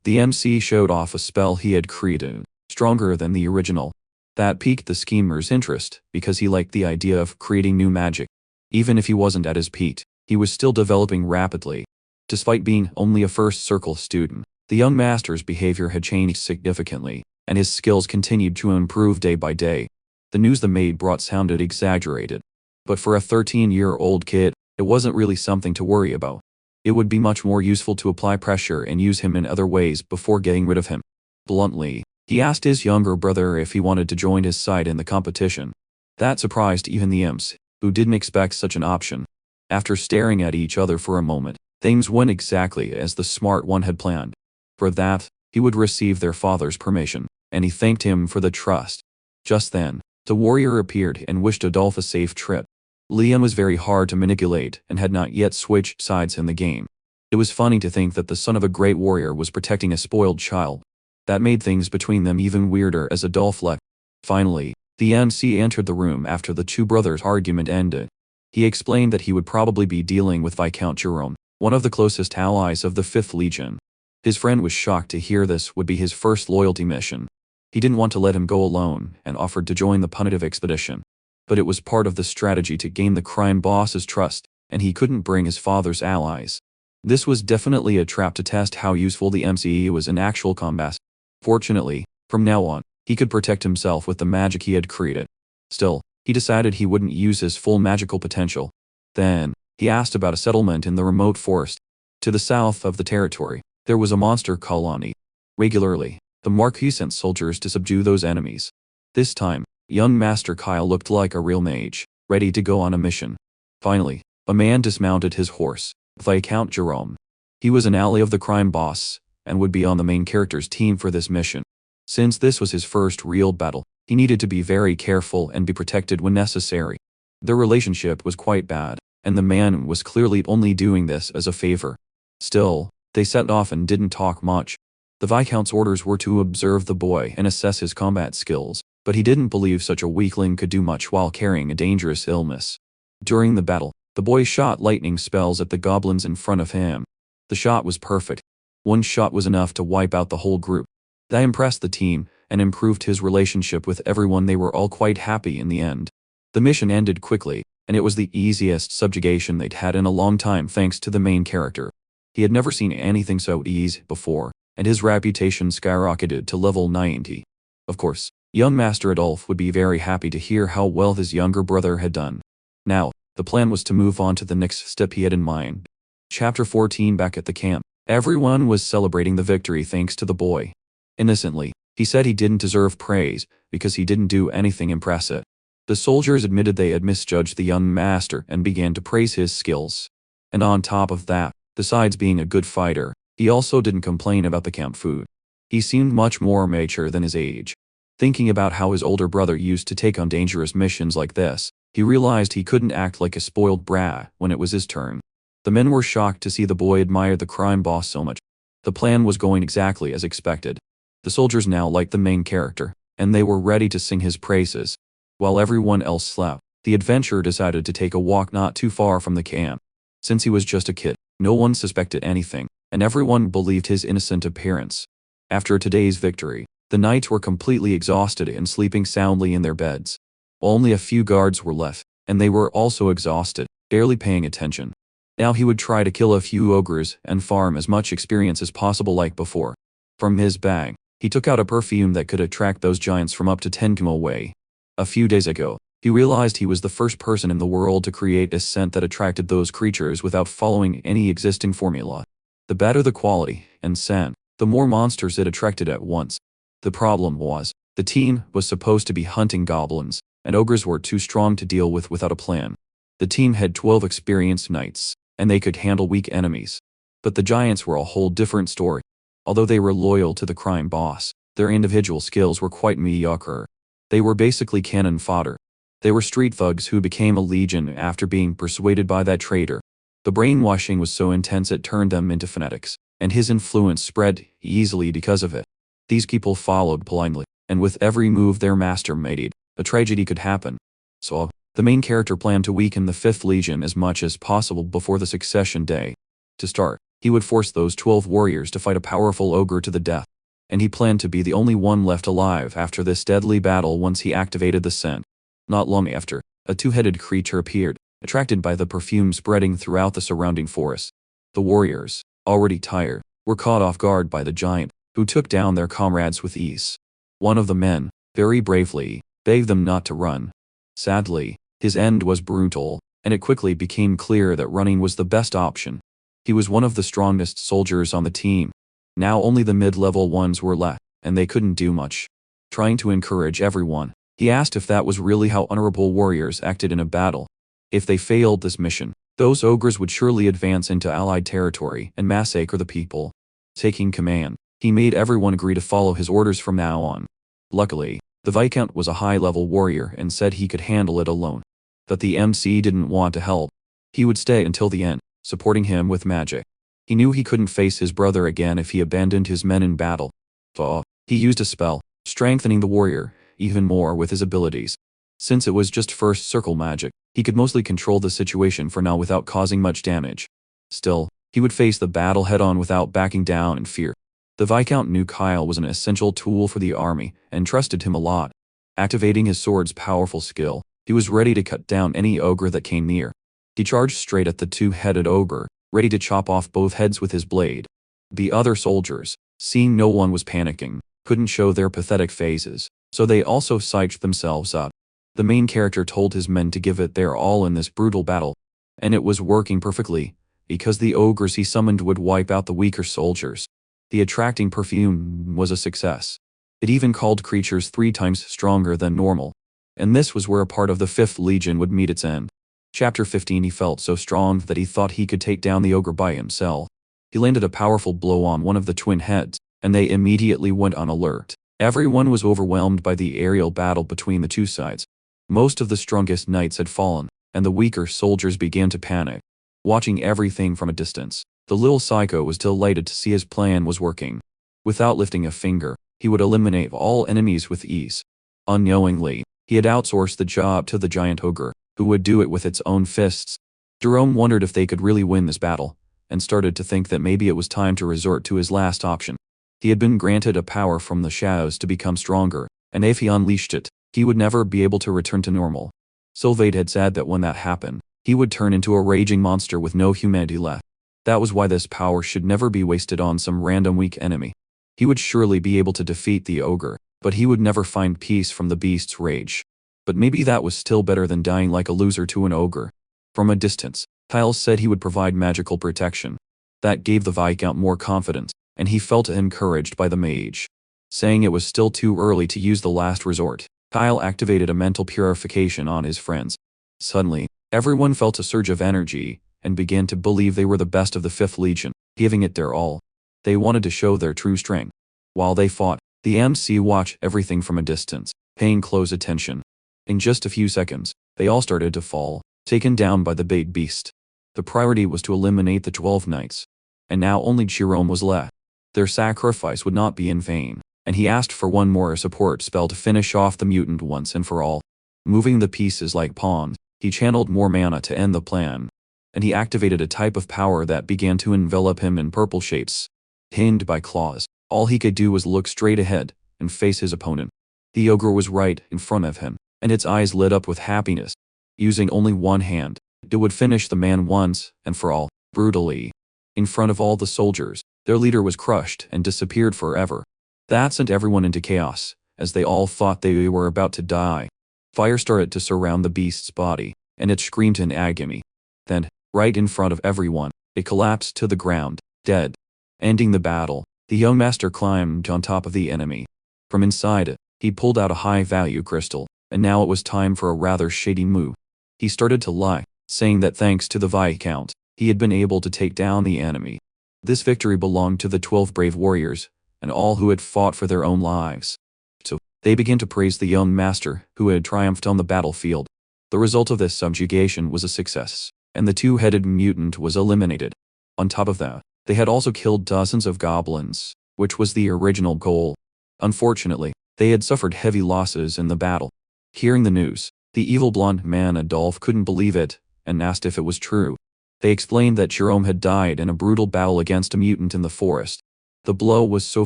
the MC showed off a spell he had created, stronger than the original. That piqued the schemer's interest because he liked the idea of creating new magic. Even if he wasn't at his peak, he was still developing rapidly. Despite being only a first circle student, the young master's behavior had changed significantly, and his skills continued to improve day by day. The news the maid brought sounded exaggerated. But for a 13-year-old kid, it wasn't really something to worry about. It would be much more useful to apply pressure and use him in other ways before getting rid of him. Bluntly, he asked his younger brother if he wanted to join his side in the competition. That surprised even the imps, who didn't expect such an option. After staring at each other for a moment, things went exactly as the smart one had planned. For that, he would receive their father's permission, and he thanked him for the trust. Just then, the warrior appeared and wished Adolf a safe trip. Liam was very hard to manipulate and had not yet switched sides in the game. It was funny to think that the son of a great warrior was protecting a spoiled child. That made things between them even weirder as Adolf left. Finally, the MC entered the room after the two brothers' argument ended. He explained that he would probably be dealing with Viscount Jerome, one of the closest allies of the 5th Legion. His friend was shocked to hear this would be his first loyalty mission. He didn't want to let him go alone and offered to join the punitive expedition. But it was part of the strategy to gain the crime boss's trust, and he couldn't bring his father's allies. This was definitely a trap to test how useful the MC was in actual combat. Fortunately, from now on, he could protect himself with the magic he had created. Still, he decided he wouldn't use his full magical potential. Then, he asked about a settlement in the remote forest. To the south of the territory, there was a monster colony. Regularly, the Marquis sent soldiers to subdue those enemies. This time, young Master Kyle looked like a real mage, ready to go on a mission. Finally, a man dismounted his horse, Viscount Jerome. He was an ally of the crime boss, and would be on the main character's team for this mission. Since this was his first real battle, he needed to be very careful and be protected when necessary. Their relationship was quite bad, and the man was clearly only doing this as a favor. Still, they set off and didn't talk much. The Viscount's orders were to observe the boy and assess his combat skills, but he didn't believe such a weakling could do much while carrying a dangerous illness. During the battle, the boy shot lightning spells at the goblins in front of him. The shot was perfect. One shot was enough to wipe out the whole group. That impressed the team, and improved his relationship with everyone. They were all quite happy in the end. The mission ended quickly, and it was the easiest subjugation they'd had in a long time thanks to the main character. He had never seen anything so easy before, and his reputation skyrocketed to level 90. Of course, young Master Adolf would be very happy to hear how well his younger brother had done. Now, the plan was to move on to the next step he had in mind. Chapter 14. Back at the camp, everyone was celebrating the victory thanks to the boy. Innocently, he said he didn't deserve praise because he didn't do anything impressive. The soldiers admitted they had misjudged the young master and began to praise his skills. And on top of that, besides being a good fighter, he also didn't complain about the camp food. He seemed much more mature than his age. Thinking about how his older brother used to take on dangerous missions like this, he realized he couldn't act like a spoiled brat when it was his turn. The men were shocked to see the boy admire the crime boss so much. The plan was going exactly as expected. The soldiers now liked the main character, and they were ready to sing his praises. While everyone else slept, the adventurer decided to take a walk not too far from the camp. Since he was just a kid, no one suspected anything, and everyone believed his innocent appearance. After today's victory, the knights were completely exhausted and sleeping soundly in their beds. Only a few guards were left, and they were also exhausted, barely paying attention. Now he would try to kill a few ogres and farm as much experience as possible like before. From his bag, he took out a perfume that could attract those giants from up to 10 km away. A few days ago, he realized he was the first person in the world to create a scent that attracted those creatures without following any existing formula. The better the quality and scent, the more monsters it attracted at once. The problem was, the team was supposed to be hunting goblins, and ogres were too strong to deal with without a plan. The team had 12 experienced knights, and they could handle weak enemies. But the giants were a whole different story. Although they were loyal to the crime boss, their individual skills were quite mediocre. They were basically cannon fodder. They were street thugs who became a legion after being persuaded by that traitor. The brainwashing was so intense it turned them into fanatics, and his influence spread easily because of it. These people followed blindly, and with every move their master made, a tragedy could happen. So, the main character planned to weaken the 5th Legion as much as possible before the succession day. To start, he would force those 12 warriors to fight a powerful ogre to the death, and he planned to be the only one left alive after this deadly battle once he activated the scent. Not long after, a two-headed creature appeared, attracted by the perfume spreading throughout the surrounding forest. The warriors, already tired, were caught off guard by the giant, who took down their comrades with ease. One of the men, very bravely, begged them not to run. Sadly, his end was brutal, and it quickly became clear that running was the best option. He was one of the strongest soldiers on the team. Now only the mid-level ones were left, and they couldn't do much. Trying to encourage everyone, he asked if that was really how honorable warriors acted in a battle. If they failed this mission, those ogres would surely advance into allied territory and massacre the people. Taking command, he made everyone agree to follow his orders from now on. Luckily, the Viscount was a high-level warrior and said he could handle it alone. But the MC didn't want to help. He would stay until the end, supporting him with magic. He knew he couldn't face his brother again if he abandoned his men in battle. So, he used a spell, strengthening the warrior even more with his abilities. Since it was just first circle magic, he could mostly control the situation for now without causing much damage. Still, he would face the battle head-on without backing down in fear. The Viscount knew Kyle was an essential tool for the army and trusted him a lot. Activating his sword's powerful skill, he was ready to cut down any ogre that came near. He charged straight at the two-headed ogre, ready to chop off both heads with his blade. The other soldiers, seeing no one was panicking, couldn't show their pathetic faces, so they also psyched themselves up. The main character told his men to give it their all in this brutal battle, and it was working perfectly, because the ogres he summoned would wipe out the weaker soldiers. The attracting perfume was a success. It even called creatures 3 times stronger than normal. And this was where a part of the 5th Legion would meet its end. Chapter 15. He felt so strong that he thought he could take down the ogre by himself. He landed a powerful blow on one of the twin heads, and they immediately went on alert. Everyone was overwhelmed by the aerial battle between the two sides. Most of the strongest knights had fallen, and the weaker soldiers began to panic. Watching everything from a distance, the little psycho was delighted to see his plan was working. Without lifting a finger, he would eliminate all enemies with ease. Unknowingly, he had outsourced the job to the giant ogre, who would do it with its own fists. Jerome wondered if they could really win this battle, and started to think that maybe it was time to resort to his last option. He had been granted a power from the shadows to become stronger, and if he unleashed it, he would never be able to return to normal. Sylvain had said that when that happened, he would turn into a raging monster with no humanity left. That was why this power should never be wasted on some random weak enemy. He would surely be able to defeat the ogre, but he would never find peace from the beast's rage. But maybe that was still better than dying like a loser to an ogre. From a distance, Kyle said he would provide magical protection. That gave the Viscount more confidence, and he felt encouraged by the mage. Saying it was still too early to use the last resort, Kyle activated a mental purification on his friends. Suddenly, everyone felt a surge of energy, and began to believe they were the best of the 5th Legion, giving it their all. They wanted to show their true strength. While they fought, the MC watched everything from a distance, paying close attention. In just a few seconds, they all started to fall, taken down by the big beast. The priority was to eliminate the 12 knights. And now only Jerome was left. Their sacrifice would not be in vain, and he asked for one more support spell to finish off the mutant once and for all. Moving the pieces like pawns, he channeled more mana to end the plan. and he activated a type of power that began to envelop him in purple shapes. Pinned by claws, all he could do was look straight ahead and face his opponent. The ogre was right in front of him, and its eyes lit up with happiness. Using only one hand, it would finish the man once and for all, brutally. In front of all the soldiers, their leader was crushed and disappeared forever. That sent everyone into chaos, as they all thought they were about to die. Fire started to surround the beast's body, and it screamed in agony. Then, right in front of everyone, it collapsed to the ground, dead. Ending the battle, the young master climbed on top of the enemy. From inside it, he pulled out a high-value crystal, and now it was time for a rather shady move. He started to lie, saying that thanks to the Viscount, he had been able to take down the enemy. This victory belonged to the 12 brave warriors, and all who had fought for their own lives. So, they began to praise the young master, who had triumphed on the battlefield. The result of this subjugation was a success, and the two-headed mutant was eliminated. On top of that, they had also killed dozens of goblins, which was the original goal. Unfortunately, they had suffered heavy losses in the battle. Hearing the news, the evil blonde man Adolphe couldn't believe it, and asked if it was true. They explained that Jerome had died in a brutal battle against a mutant in the forest. The blow was so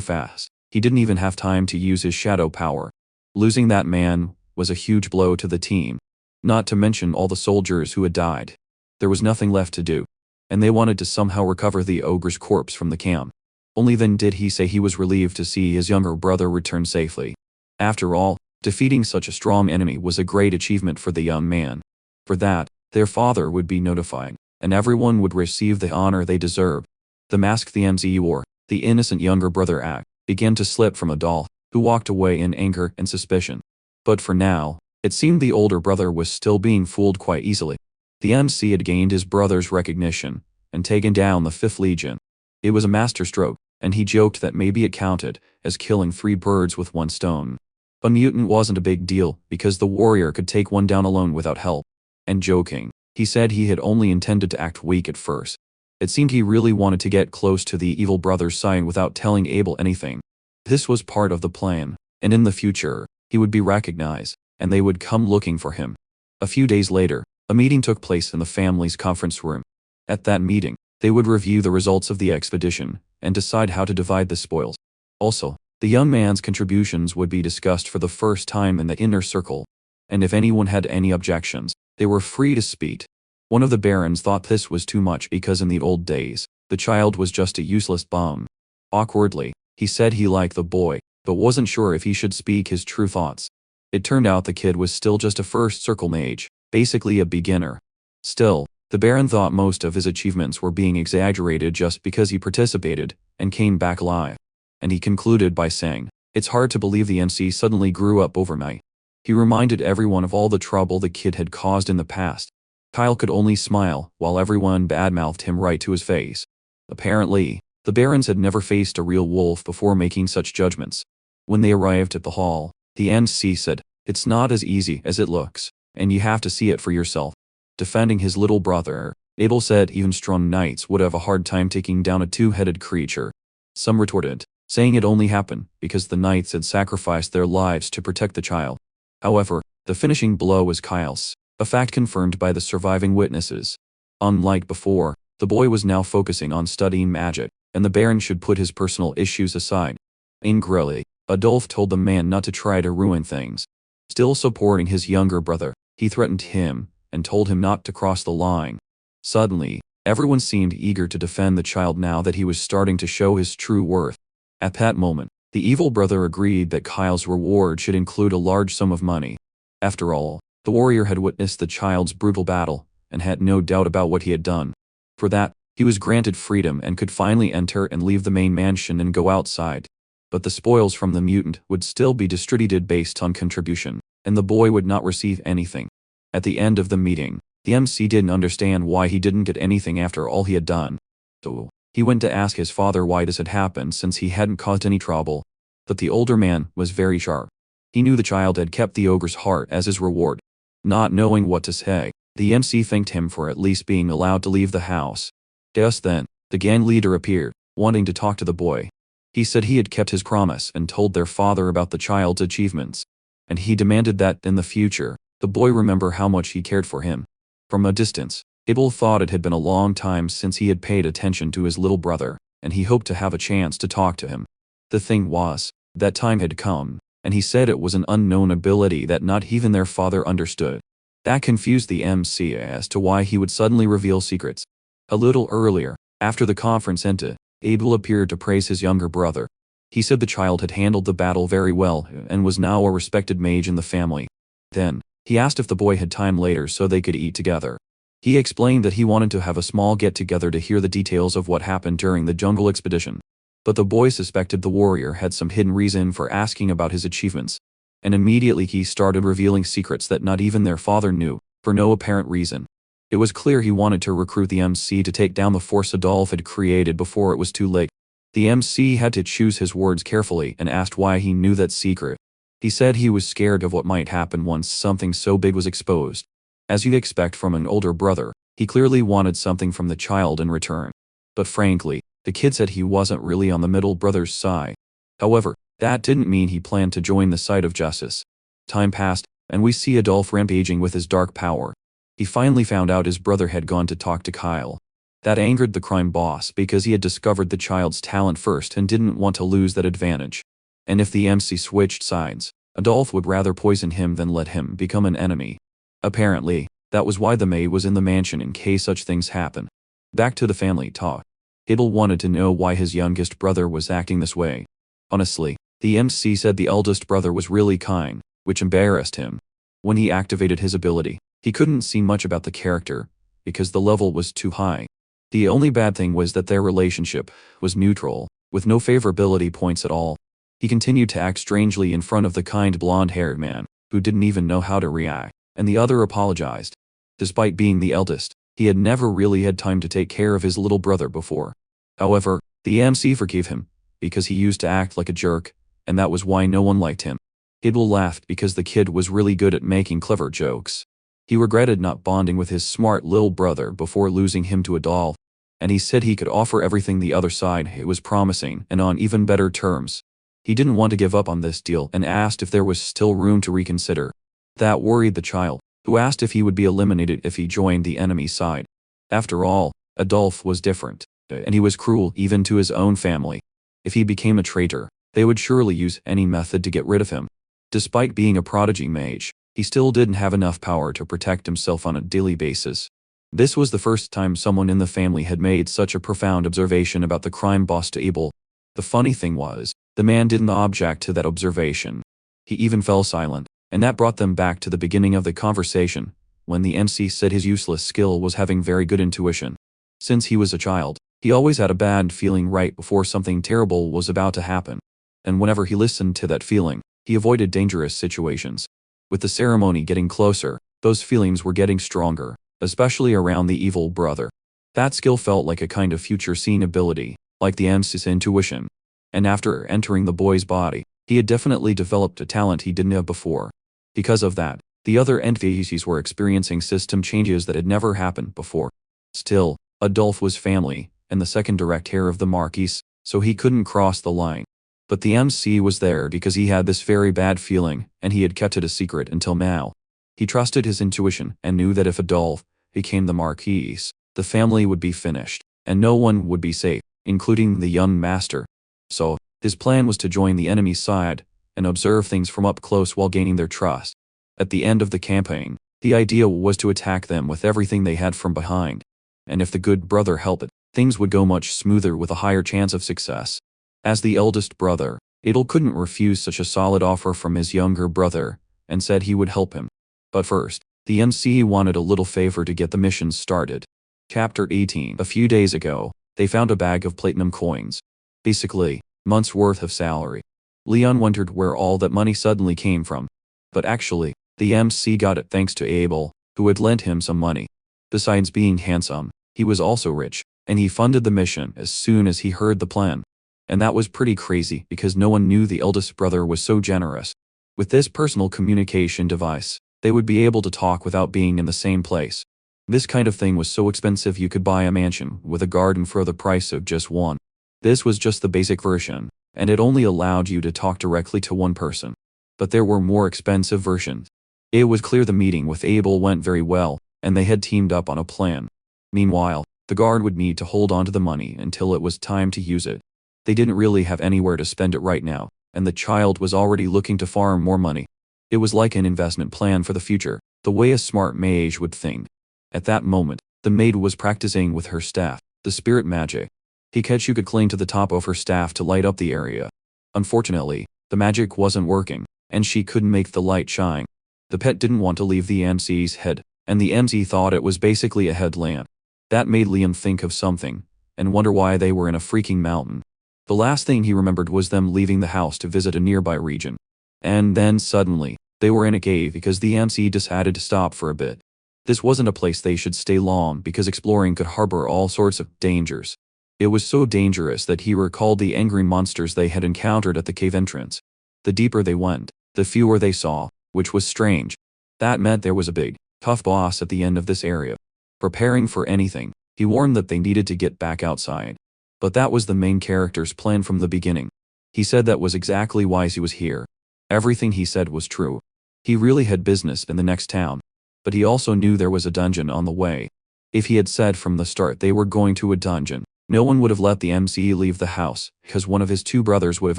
fast, he didn't even have time to use his shadow power. Losing that man was a huge blow to the team, not to mention all the soldiers who had died. There was nothing left to do, and they wanted to somehow recover the ogre's corpse from the camp. Only then did he say he was relieved to see his younger brother return safely. After all, defeating such a strong enemy was a great achievement for the young man. For that, their father would be notified, and everyone would receive the honor they deserved. The mask the MC wore, the innocent younger brother act, began to slip from Adolphe, who walked away in anger and suspicion. But for now, it seemed the older brother was still being fooled quite easily. The MC had gained his brother's recognition, and taken down the 5th Legion. It was a masterstroke, and he joked that maybe it counted as killing 3 birds with 1 stone. A mutant wasn't a big deal, because the warrior could take one down alone without help. And joking, he said he had only intended to act weak at first. It seemed he really wanted to get close to the evil brother's side without telling Abel anything. This was part of the plan, and in the future, he would be recognized, and they would come looking for him. A few days later, a meeting took place in the family's conference room. At that meeting, they would review the results of the expedition, and decide how to divide the spoils. Also, the young man's contributions would be discussed for the first time in the inner circle, and if anyone had any objections, they were free to speak. One of the barons thought this was too much because in the old days, the child was just a useless bum. Awkwardly, he said he liked the boy, but wasn't sure if he should speak his true thoughts. It turned out the kid was still just a first circle mage, basically a beginner. Still, the baron thought most of his achievements were being exaggerated just because he participated and came back alive. And he concluded by saying, "It's hard to believe the MC suddenly grew up overnight." He reminded everyone of all the trouble the kid had caused in the past. Kyle could only smile while everyone badmouthed him right to his face. Apparently, the barons had never faced a real wolf before making such judgments. When they arrived at the hall, the MC said, "It's not as easy as it looks, and you have to see it for yourself." Defending his little brother, Abel said even strong knights would have a hard time taking down a 2-headed creature. Some retorted, saying it only happened because the knights had sacrificed their lives to protect the child. However, the finishing blow was Kyle's, a fact confirmed by the surviving witnesses. Unlike before, the boy was now focusing on studying magic, and the baron should put his personal issues aside. Angrily, Adolphe told the man not to try to ruin things. Still supporting his younger brother, he threatened him and told him not to cross the line. Suddenly, everyone seemed eager to defend the child now that he was starting to show his true worth. At that moment, the evil brother agreed that Kyle's reward should include a large sum of money. After all, the warrior had witnessed the child's brutal battle and had no doubt about what he had done. For that, he was granted freedom and could finally enter and leave the main mansion and go outside. But the spoils from the mutant would still be distributed based on contribution, and the boy would not receive anything. At the end of the meeting, the MC didn't understand why he didn't get anything after all he had done. So, he went to ask his father why this had happened since he hadn't caused any trouble. But the older man was very sharp. He knew the child had kept the ogre's heart as his reward. Not knowing what to say, the MC thanked him for at least being allowed to leave the house. Just then, the gang leader appeared, wanting to talk to the boy. He said he had kept his promise and told their father about the child's achievements. And he demanded that, in the future, the boy remember how much he cared for him. From a distance, Abel thought it had been a long time since he had paid attention to his little brother, and he hoped to have a chance to talk to him. The thing was, that time had come, and he said it was an unknown ability that not even their father understood. That confused the MC as to why he would suddenly reveal secrets. A little earlier, after the conference ended, Abel appeared to praise his younger brother. He said the child had handled the battle very well and was now a respected mage in the family. Then, he asked if the boy had time later so they could eat together. He explained that he wanted to have a small get-together to hear the details of what happened during the jungle expedition. But the boy suspected the warrior had some hidden reason for asking about his achievements. And immediately he started revealing secrets that not even their father knew, for no apparent reason. It was clear he wanted to recruit the MC to take down the force Adolf had created before it was too late. The MC had to choose his words carefully and asked why he knew that secret. He said he was scared of what might happen once something so big was exposed. As you'd expect from an older brother, he clearly wanted something from the child in return. But frankly, the kid said he wasn't really on the middle brother's side. However, that didn't mean he planned to join the side of justice. Time passed, and we see Adolf rampaging with his dark power. He finally found out his brother had gone to talk to Kyle. That angered the crime boss because he had discovered the child's talent first and didn't want to lose that advantage. And if the MC switched sides, Adolf would rather poison him than let him become an enemy. Apparently, that was why the maid was in the mansion in case such things happen. Back to the family talk. Abel wanted to know why his youngest brother was acting this way. Honestly, the MC said the eldest brother was really kind, which embarrassed him. When he activated his ability, he couldn't see much about the character, because the level was too high. The only bad thing was that their relationship was neutral, with no favorability points at all. He continued to act strangely in front of the kind blonde-haired man, who didn't even know how to react, and the other apologized. Despite being the eldest, he had never really had time to take care of his little brother before. However, the MC forgave him, because he used to act like a jerk, and that was why no one liked him. Abel laughed because the kid was really good at making clever jokes. He regretted not bonding with his smart little brother before losing him to Adolf, and he said he could offer everything the other side was promising and on even better terms. He didn't want to give up on this deal and asked if there was still room to reconsider. That worried the child, who asked if he would be eliminated if he joined the enemy side. After all, Adolf was different, and he was cruel even to his own family. If he became a traitor, they would surely use any method to get rid of him. Despite being a prodigy mage, he still didn't have enough power to protect himself on a daily basis. This was the first time someone in the family had made such a profound observation about the crime boss to Abel. The funny thing was, the man didn't object to that observation. He even fell silent, and that brought them back to the beginning of the conversation, when the MC said his useless skill was having very good intuition. Since he was a child, he always had a bad feeling right before something terrible was about to happen. And whenever he listened to that feeling, he avoided dangerous situations. With the ceremony getting closer, those feelings were getting stronger, especially around the evil brother. That skill felt like a kind of future-seeing ability, like the MC's intuition. And after entering the boy's body, he had definitely developed a talent he didn't have before. Because of that, the other entities were experiencing system changes that had never happened before. Still, Adolf was family, and the second direct heir of the Marquis, so he couldn't cross the line. But the MC was there because he had this very bad feeling, and he had kept it a secret until now. He trusted his intuition and knew that if Adolf became the Marquis, the family would be finished, and no one would be safe, including the young master. So, his plan was to join the enemy's side and observe things from up close while gaining their trust. At the end of the campaign, the idea was to attack them with everything they had from behind. And if the good brother helped it, things would go much smoother with a higher chance of success. As the eldest brother, Adel couldn't refuse such a solid offer from his younger brother, and said he would help him. But first, the MC wanted a little favor to get the mission started. Chapter 18. A few days ago, they found a bag of platinum coins. Basically, months' worth of salary. Leon wondered where all that money suddenly came from. But actually, the MC got it thanks to Abel, who had lent him some money. Besides being handsome, he was also rich, and he funded the mission as soon as he heard the plan. And that was pretty crazy because no one knew the eldest brother was so generous. With this personal communication device, they would be able to talk without being in the same place. This kind of thing was so expensive you could buy a mansion with a garden for the price of just one. This was just the basic version, and it only allowed you to talk directly to one person. But there were more expensive versions. It was clear the meeting with Abel went very well, and they had teamed up on a plan. Meanwhile, the guard would need to hold on to the money until it was time to use it. They didn't really have anywhere to spend it right now, and the child was already looking to farm more money. It was like an investment plan for the future, the way a smart mage would think. At that moment, the maid was practicing with her staff, the spirit magic. Pikachu could cling to the top of her staff to light up the area. Unfortunately, the magic wasn't working, and she couldn't make the light shine. The pet didn't want to leave the MC's head, and the MC thought it was basically a headlamp. That made Leon think of something, and wonder why they were in a freaking mountain. The last thing he remembered was them leaving the house to visit a nearby region. And then suddenly, they were in a cave because the MC decided to stop for a bit. This wasn't a place they should stay long because exploring could harbor all sorts of dangers. It was so dangerous that he recalled the angry monsters they had encountered at the cave entrance. The deeper they went, the fewer they saw, which was strange. That meant there was a big, tough boss at the end of this area. Preparing for anything, he warned that they needed to get back outside. But that was the main character's plan from the beginning. He said that was exactly why he was here. Everything he said was true. He really had business in the next town. But he also knew there was a dungeon on the way. If he had said from the start they were going to a dungeon, no one would have let the MC leave the house, because one of his two brothers would have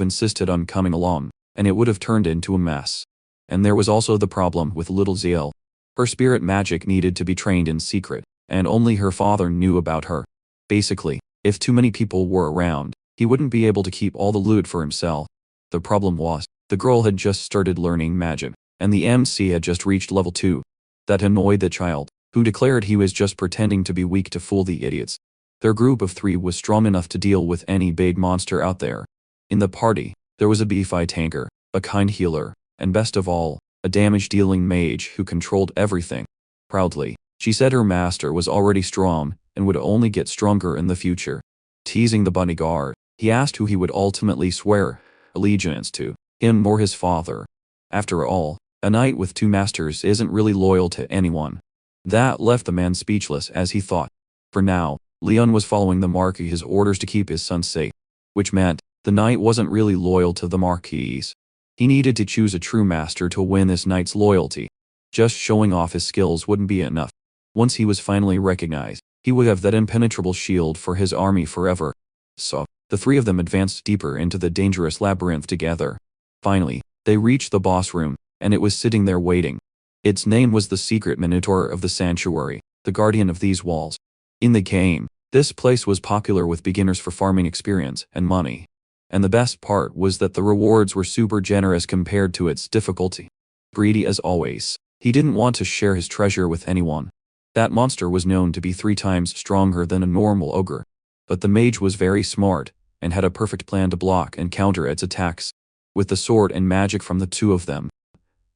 insisted on coming along, and it would have turned into a mess. And there was also the problem with little Ziel. Her spirit magic needed to be trained in secret, and only her father knew about her. Basically, if too many people were around, he wouldn't be able to keep all the loot for himself. The problem was, the girl had just started learning magic, and the MC had just reached level 2. That annoyed the child, who declared he was just pretending to be weak to fool the idiots. Their group of 3 was strong enough to deal with any big monster out there. In the party, there was a beefy tanker, a kind healer, and best of all, a damage-dealing mage who controlled everything. Proudly, she said her master was already strong and would only get stronger in the future. Teasing the bodyguard, he asked who he would ultimately swear allegiance to, him or his father. After all, a knight with 2 masters isn't really loyal to anyone. That left the man speechless as he thought. For now, Leon was following the Marquis's orders to keep his son safe, which meant the knight wasn't really loyal to the Marquis. He needed to choose a true master to win this knight's loyalty. Just showing off his skills wouldn't be enough. Once he was finally recognized, he would have that impenetrable shield for his army forever. So, the 3 of them advanced deeper into the dangerous labyrinth together. Finally, they reached the boss room, and it was sitting there waiting. Its name was the Secret Minotaur of the Sanctuary, the guardian of these walls. In the game, this place was popular with beginners for farming experience and money. And the best part was that the rewards were super generous compared to its difficulty. Greedy as always, he didn't want to share his treasure with anyone. That monster was known to be 3 times stronger than a normal ogre. But the mage was very smart, and had a perfect plan to block and counter its attacks. With the sword and magic from the 2 of them,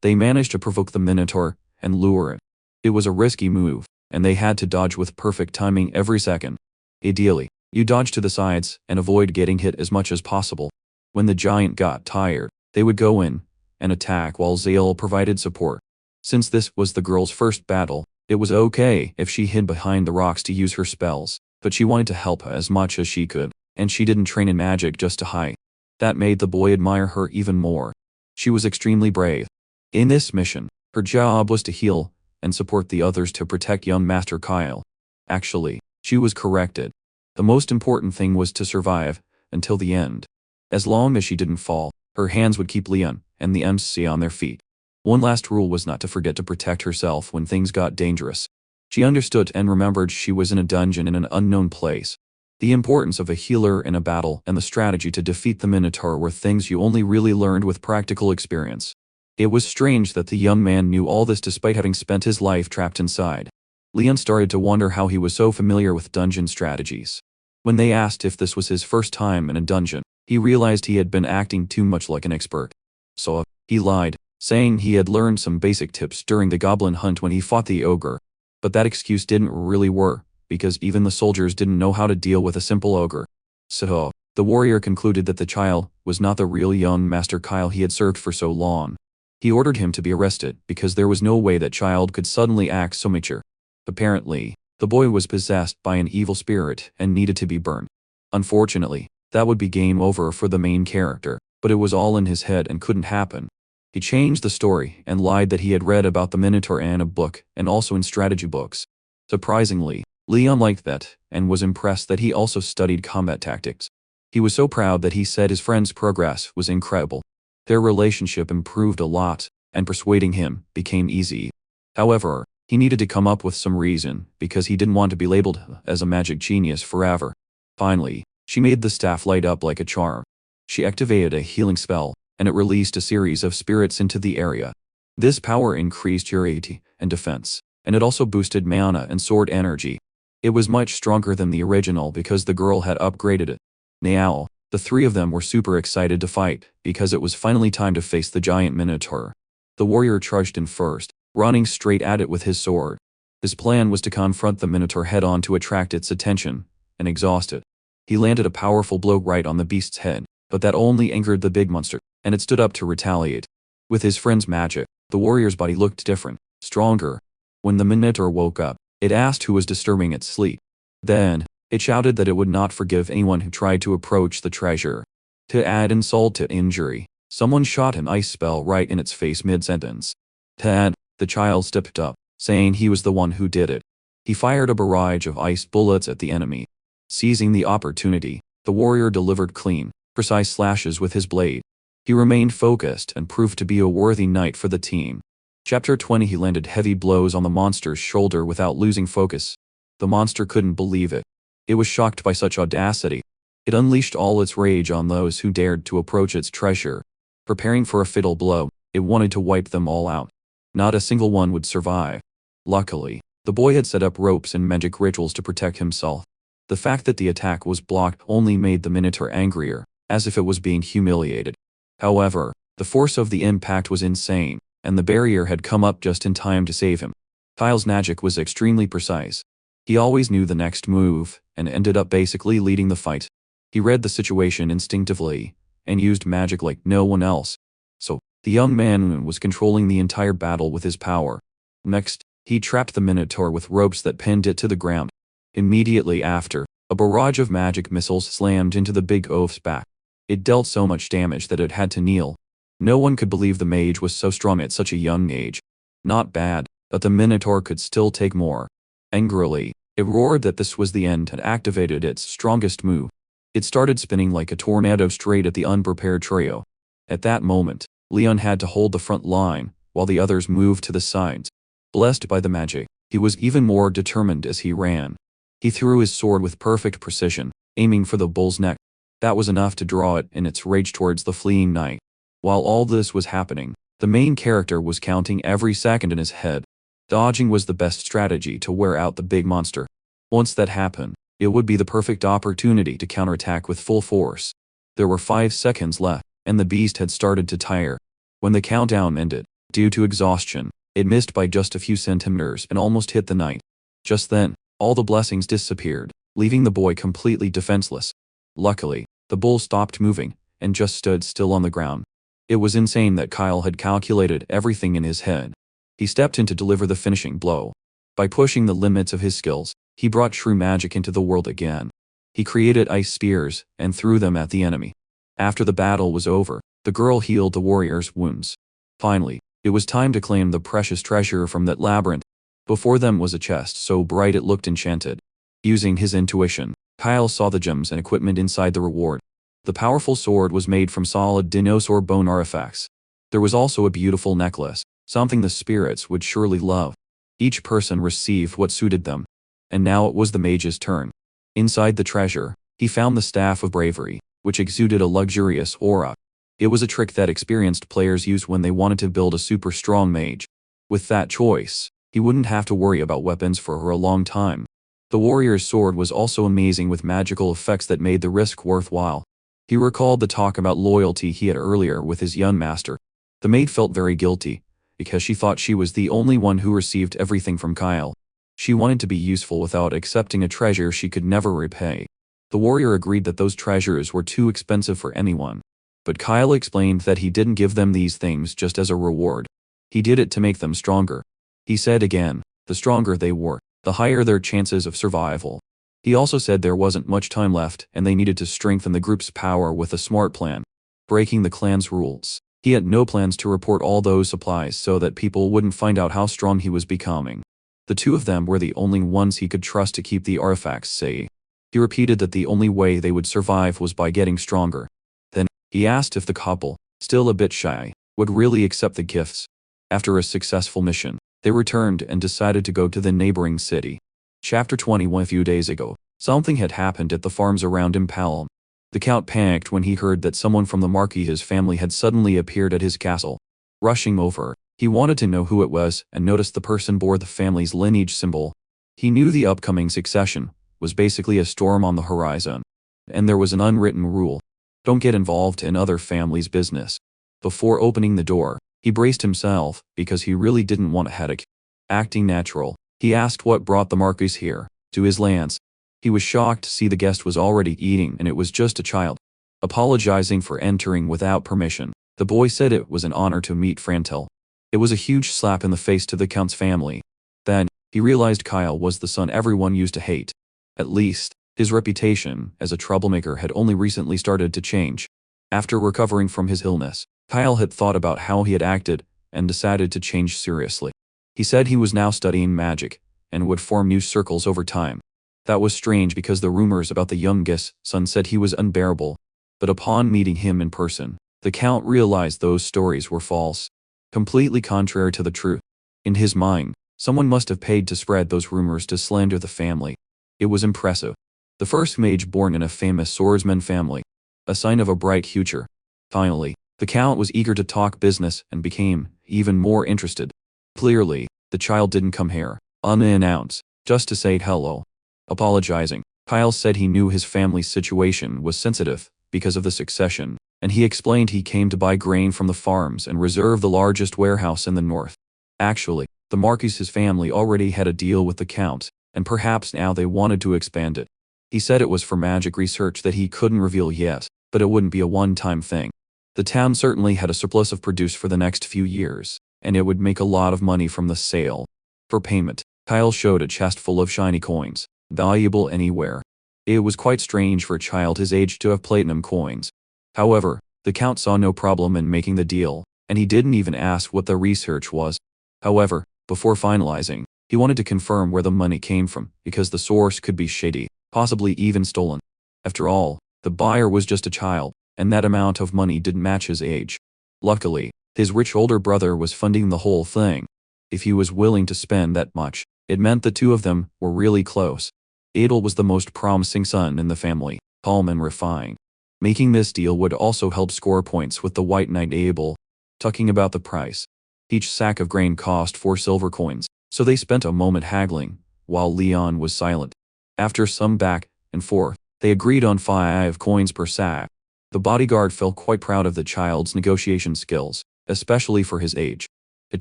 they managed to provoke the Minotaur and lure it. It was a risky move, and they had to dodge with perfect timing every second. Ideally, you dodge to the sides and avoid getting hit as much as possible. When the giant got tired, they would go in and attack while Ziel provided support. Since this was the girl's first battle, it was okay if she hid behind the rocks to use her spells, but she wanted to help as much as she could, and she didn't train in magic just to hide. That made the boy admire her even more. She was extremely brave. In this mission, her job was to heal and support the others to protect young Master Kyle. Actually, she was corrected. The most important thing was to survive until the end. As long as she didn't fall, her hands would keep Leon and the MC on their feet. One last rule was not to forget to protect herself when things got dangerous. She understood and remembered she was in a dungeon in an unknown place. The importance of a healer in a battle and the strategy to defeat the Minotaur were things you only really learned with practical experience. It was strange that the young man knew all this despite having spent his life trapped inside. Leon started to wonder how he was so familiar with dungeon strategies. When they asked if this was his first time in a dungeon, he realized he had been acting too much like an expert. So, he lied, saying he had learned some basic tips during the goblin hunt when he fought the ogre. But that excuse didn't really work, because even the soldiers didn't know how to deal with a simple ogre. So, the warrior concluded that the child was not the real young Master Kyle he had served for so long. He ordered him to be arrested because there was no way that child could suddenly act so mature. Apparently, the boy was possessed by an evil spirit and needed to be burned. Unfortunately, that would be game over for the main character, but it was all in his head and couldn't happen. He changed the story and lied that he had read about the Minotaur in a book and also in strategy books. Surprisingly, Leon liked that, and was impressed that he also studied combat tactics. He was so proud that he said his friend's progress was incredible. Their relationship improved a lot, and persuading him became easy. However, he needed to come up with some reason, because he didn't want to be labeled as a magic genius forever. Finally, she made the staff light up like a charm. She activated a healing spell, and it released a series of spirits into the area. This power increased durability and defense, and it also boosted mana and sword energy. It was much stronger than the original because the girl had upgraded it. Now, the three of them were super excited to fight, because it was finally time to face the giant minotaur. The warrior charged in first, running straight at it with his sword. His plan was to confront the minotaur head-on to attract its attention, and exhaust it. He landed a powerful blow right on the beast's head, but that only angered the big monster, and it stood up to retaliate. With his friend's magic, the warrior's body looked different, stronger. When the minotaur woke up, it asked who was disturbing its sleep. Then, it shouted that it would not forgive anyone who tried to approach the treasure. To add insult to injury, someone shot an ice spell right in its face mid-sentence. Tad, the child stepped up, saying he was the one who did it. He fired a barrage of ice bullets at the enemy. Seizing the opportunity, the warrior delivered clean, precise slashes with his blade. He remained focused and proved to be a worthy knight for the team. Chapter 20. He landed heavy blows on the monster's shoulder without losing focus. The monster couldn't believe it. It was shocked by such audacity. It unleashed all its rage on those who dared to approach its treasure. Preparing for a fatal blow, it wanted to wipe them all out. Not a single one would survive. Luckily, the boy had set up ropes and magic rituals to protect himself. The fact that the attack was blocked only made the minotaur angrier, as if it was being humiliated. However, the force of the impact was insane, and the barrier had come up just in time to save him. Kyle's magic was extremely precise. He always knew the next move, and ended up basically leading the fight. He read the situation instinctively, and used magic like no one else. So, the young man was controlling the entire battle with his power. Next, he trapped the minotaur with ropes that pinned it to the ground. Immediately after, a barrage of magic missiles slammed into the big oaf's back. It dealt so much damage that it had to kneel. No one could believe the mage was so strong at such a young age. Not bad, but the minotaur could still take more. Angrily, it roared that this was the end and activated its strongest move. It started spinning like a tornado straight at the unprepared trio. At that moment, Leon had to hold the front line, while the others moved to the sides. Blessed by the magic, he was even more determined as he ran. He threw his sword with perfect precision, aiming for the bull's neck. That was enough to draw it in its rage towards the fleeing knight. While all this was happening, the main character was counting every second in his head. Dodging was the best strategy to wear out the big monster. Once that happened, it would be the perfect opportunity to counterattack with full force. There were 5 seconds left, and the beast had started to tire. When the countdown ended, due to exhaustion, it missed by just a few centimeters and almost hit the knight. Just then, all the blessings disappeared, leaving the boy completely defenseless. Luckily, the bull stopped moving, and just stood still on the ground. It was insane that Kyle had calculated everything in his head. He stepped in to deliver the finishing blow. By pushing the limits of his skills, he brought true magic into the world again. He created ice spears and threw them at the enemy. After the battle was over, the girl healed the warrior's wounds. Finally, it was time to claim the precious treasure from that labyrinth. Before them was a chest so bright it looked enchanted. Using his intuition, Kyle saw the gems and equipment inside the reward. The powerful sword was made from solid dinosaur bone artifacts. There was also a beautiful necklace, something the spirits would surely love. Each person received what suited them. And now it was the mage's turn. Inside the treasure, he found the Staff of Bravery, which exuded a luxurious aura. It was a trick that experienced players used when they wanted to build a super strong mage. With that choice, he wouldn't have to worry about weapons for a long time. The warrior's sword was also amazing with magical effects that made the risk worthwhile. He recalled the talk about loyalty he had earlier with his young master. The maid felt very guilty, because she thought she was the only one who received everything from Kyle. She wanted to be useful without accepting a treasure she could never repay. The warrior agreed that those treasures were too expensive for anyone. But Kyle explained that he didn't give them these things just as a reward. He did it to make them stronger. He said again, the stronger they were, the higher their chances of survival. He also said there wasn't much time left and they needed to strengthen the group's power with a smart plan. Breaking the clan's rules, he had no plans to report all those supplies so that people wouldn't find out how strong he was becoming. The two of them were the only ones he could trust to keep the artifacts safe. He repeated that the only way they would survive was by getting stronger. Then, he asked if the couple, still a bit shy, would really accept the gifts. After a successful mission, they returned and decided to go to the neighboring city. Chapter 21. A few days ago, something had happened at the farms around Impalm. The Count panicked when he heard that someone from the Marquis's family had suddenly appeared at his castle. Rushing over, he wanted to know who it was and noticed the person bore the family's lineage symbol. He knew the upcoming succession was basically a storm on the horizon. And there was an unwritten rule: don't get involved in other families' business. Before opening the door, he braced himself because he really didn't want a headache. Acting natural, he asked what brought the Marquis here, to his lands. He was shocked to see the guest was already eating and it was just a child. Apologizing for entering without permission, the boy said it was an honor to meet Frantel. It was a huge slap in the face to the Count's family. Then, he realized Kyle was the son everyone used to hate. At least, his reputation as a troublemaker had only recently started to change. After recovering from his illness, Kyle had thought about how he had acted and decided to change seriously. He said he was now studying magic and would form new circles over time. That was strange because the rumors about the youngest son said he was unbearable. But upon meeting him in person, the Count realized those stories were false, completely contrary to the truth. In his mind, someone must have paid to spread those rumors to slander the family. It was impressive. The first mage born in a famous swordsman family. A sign of a bright future. Finally, the Count was eager to talk business and became even more interested. Clearly, the child didn't come here, unannounced, just to say hello. Apologizing, Kyle said he knew his family's situation was sensitive because of the succession, and he explained he came to buy grain from the farms and reserve the largest warehouse in the north. Actually, the Marquis's family already had a deal with the Count, and perhaps now they wanted to expand it. He said it was for magic research that he couldn't reveal yet, but it wouldn't be a one-time thing. The town certainly had a surplus of produce for the next few years, and it would make a lot of money from the sale. For payment, Kyle showed a chest full of shiny coins, valuable anywhere. It was quite strange for a child his age to have platinum coins. However, the Count saw no problem in making the deal, and he didn't even ask what the research was. However, before finalizing, he wanted to confirm where the money came from because the source could be shady, possibly even stolen. After all, the buyer was just a child, and that amount of money didn't match his age. Luckily, his rich older brother was funding the whole thing. If he was willing to spend that much, it meant the two of them were really close. Adel was the most promising son in the family, calm and refined. Making this deal would also help score points with the White Knight Abel. Talking about the price. Each sack of grain cost 4 silver coins, so they spent a moment haggling, while Leon was silent. After some back and forth, they agreed on 5 coins per sack. The bodyguard felt quite proud of the child's negotiation skills, especially for his age. It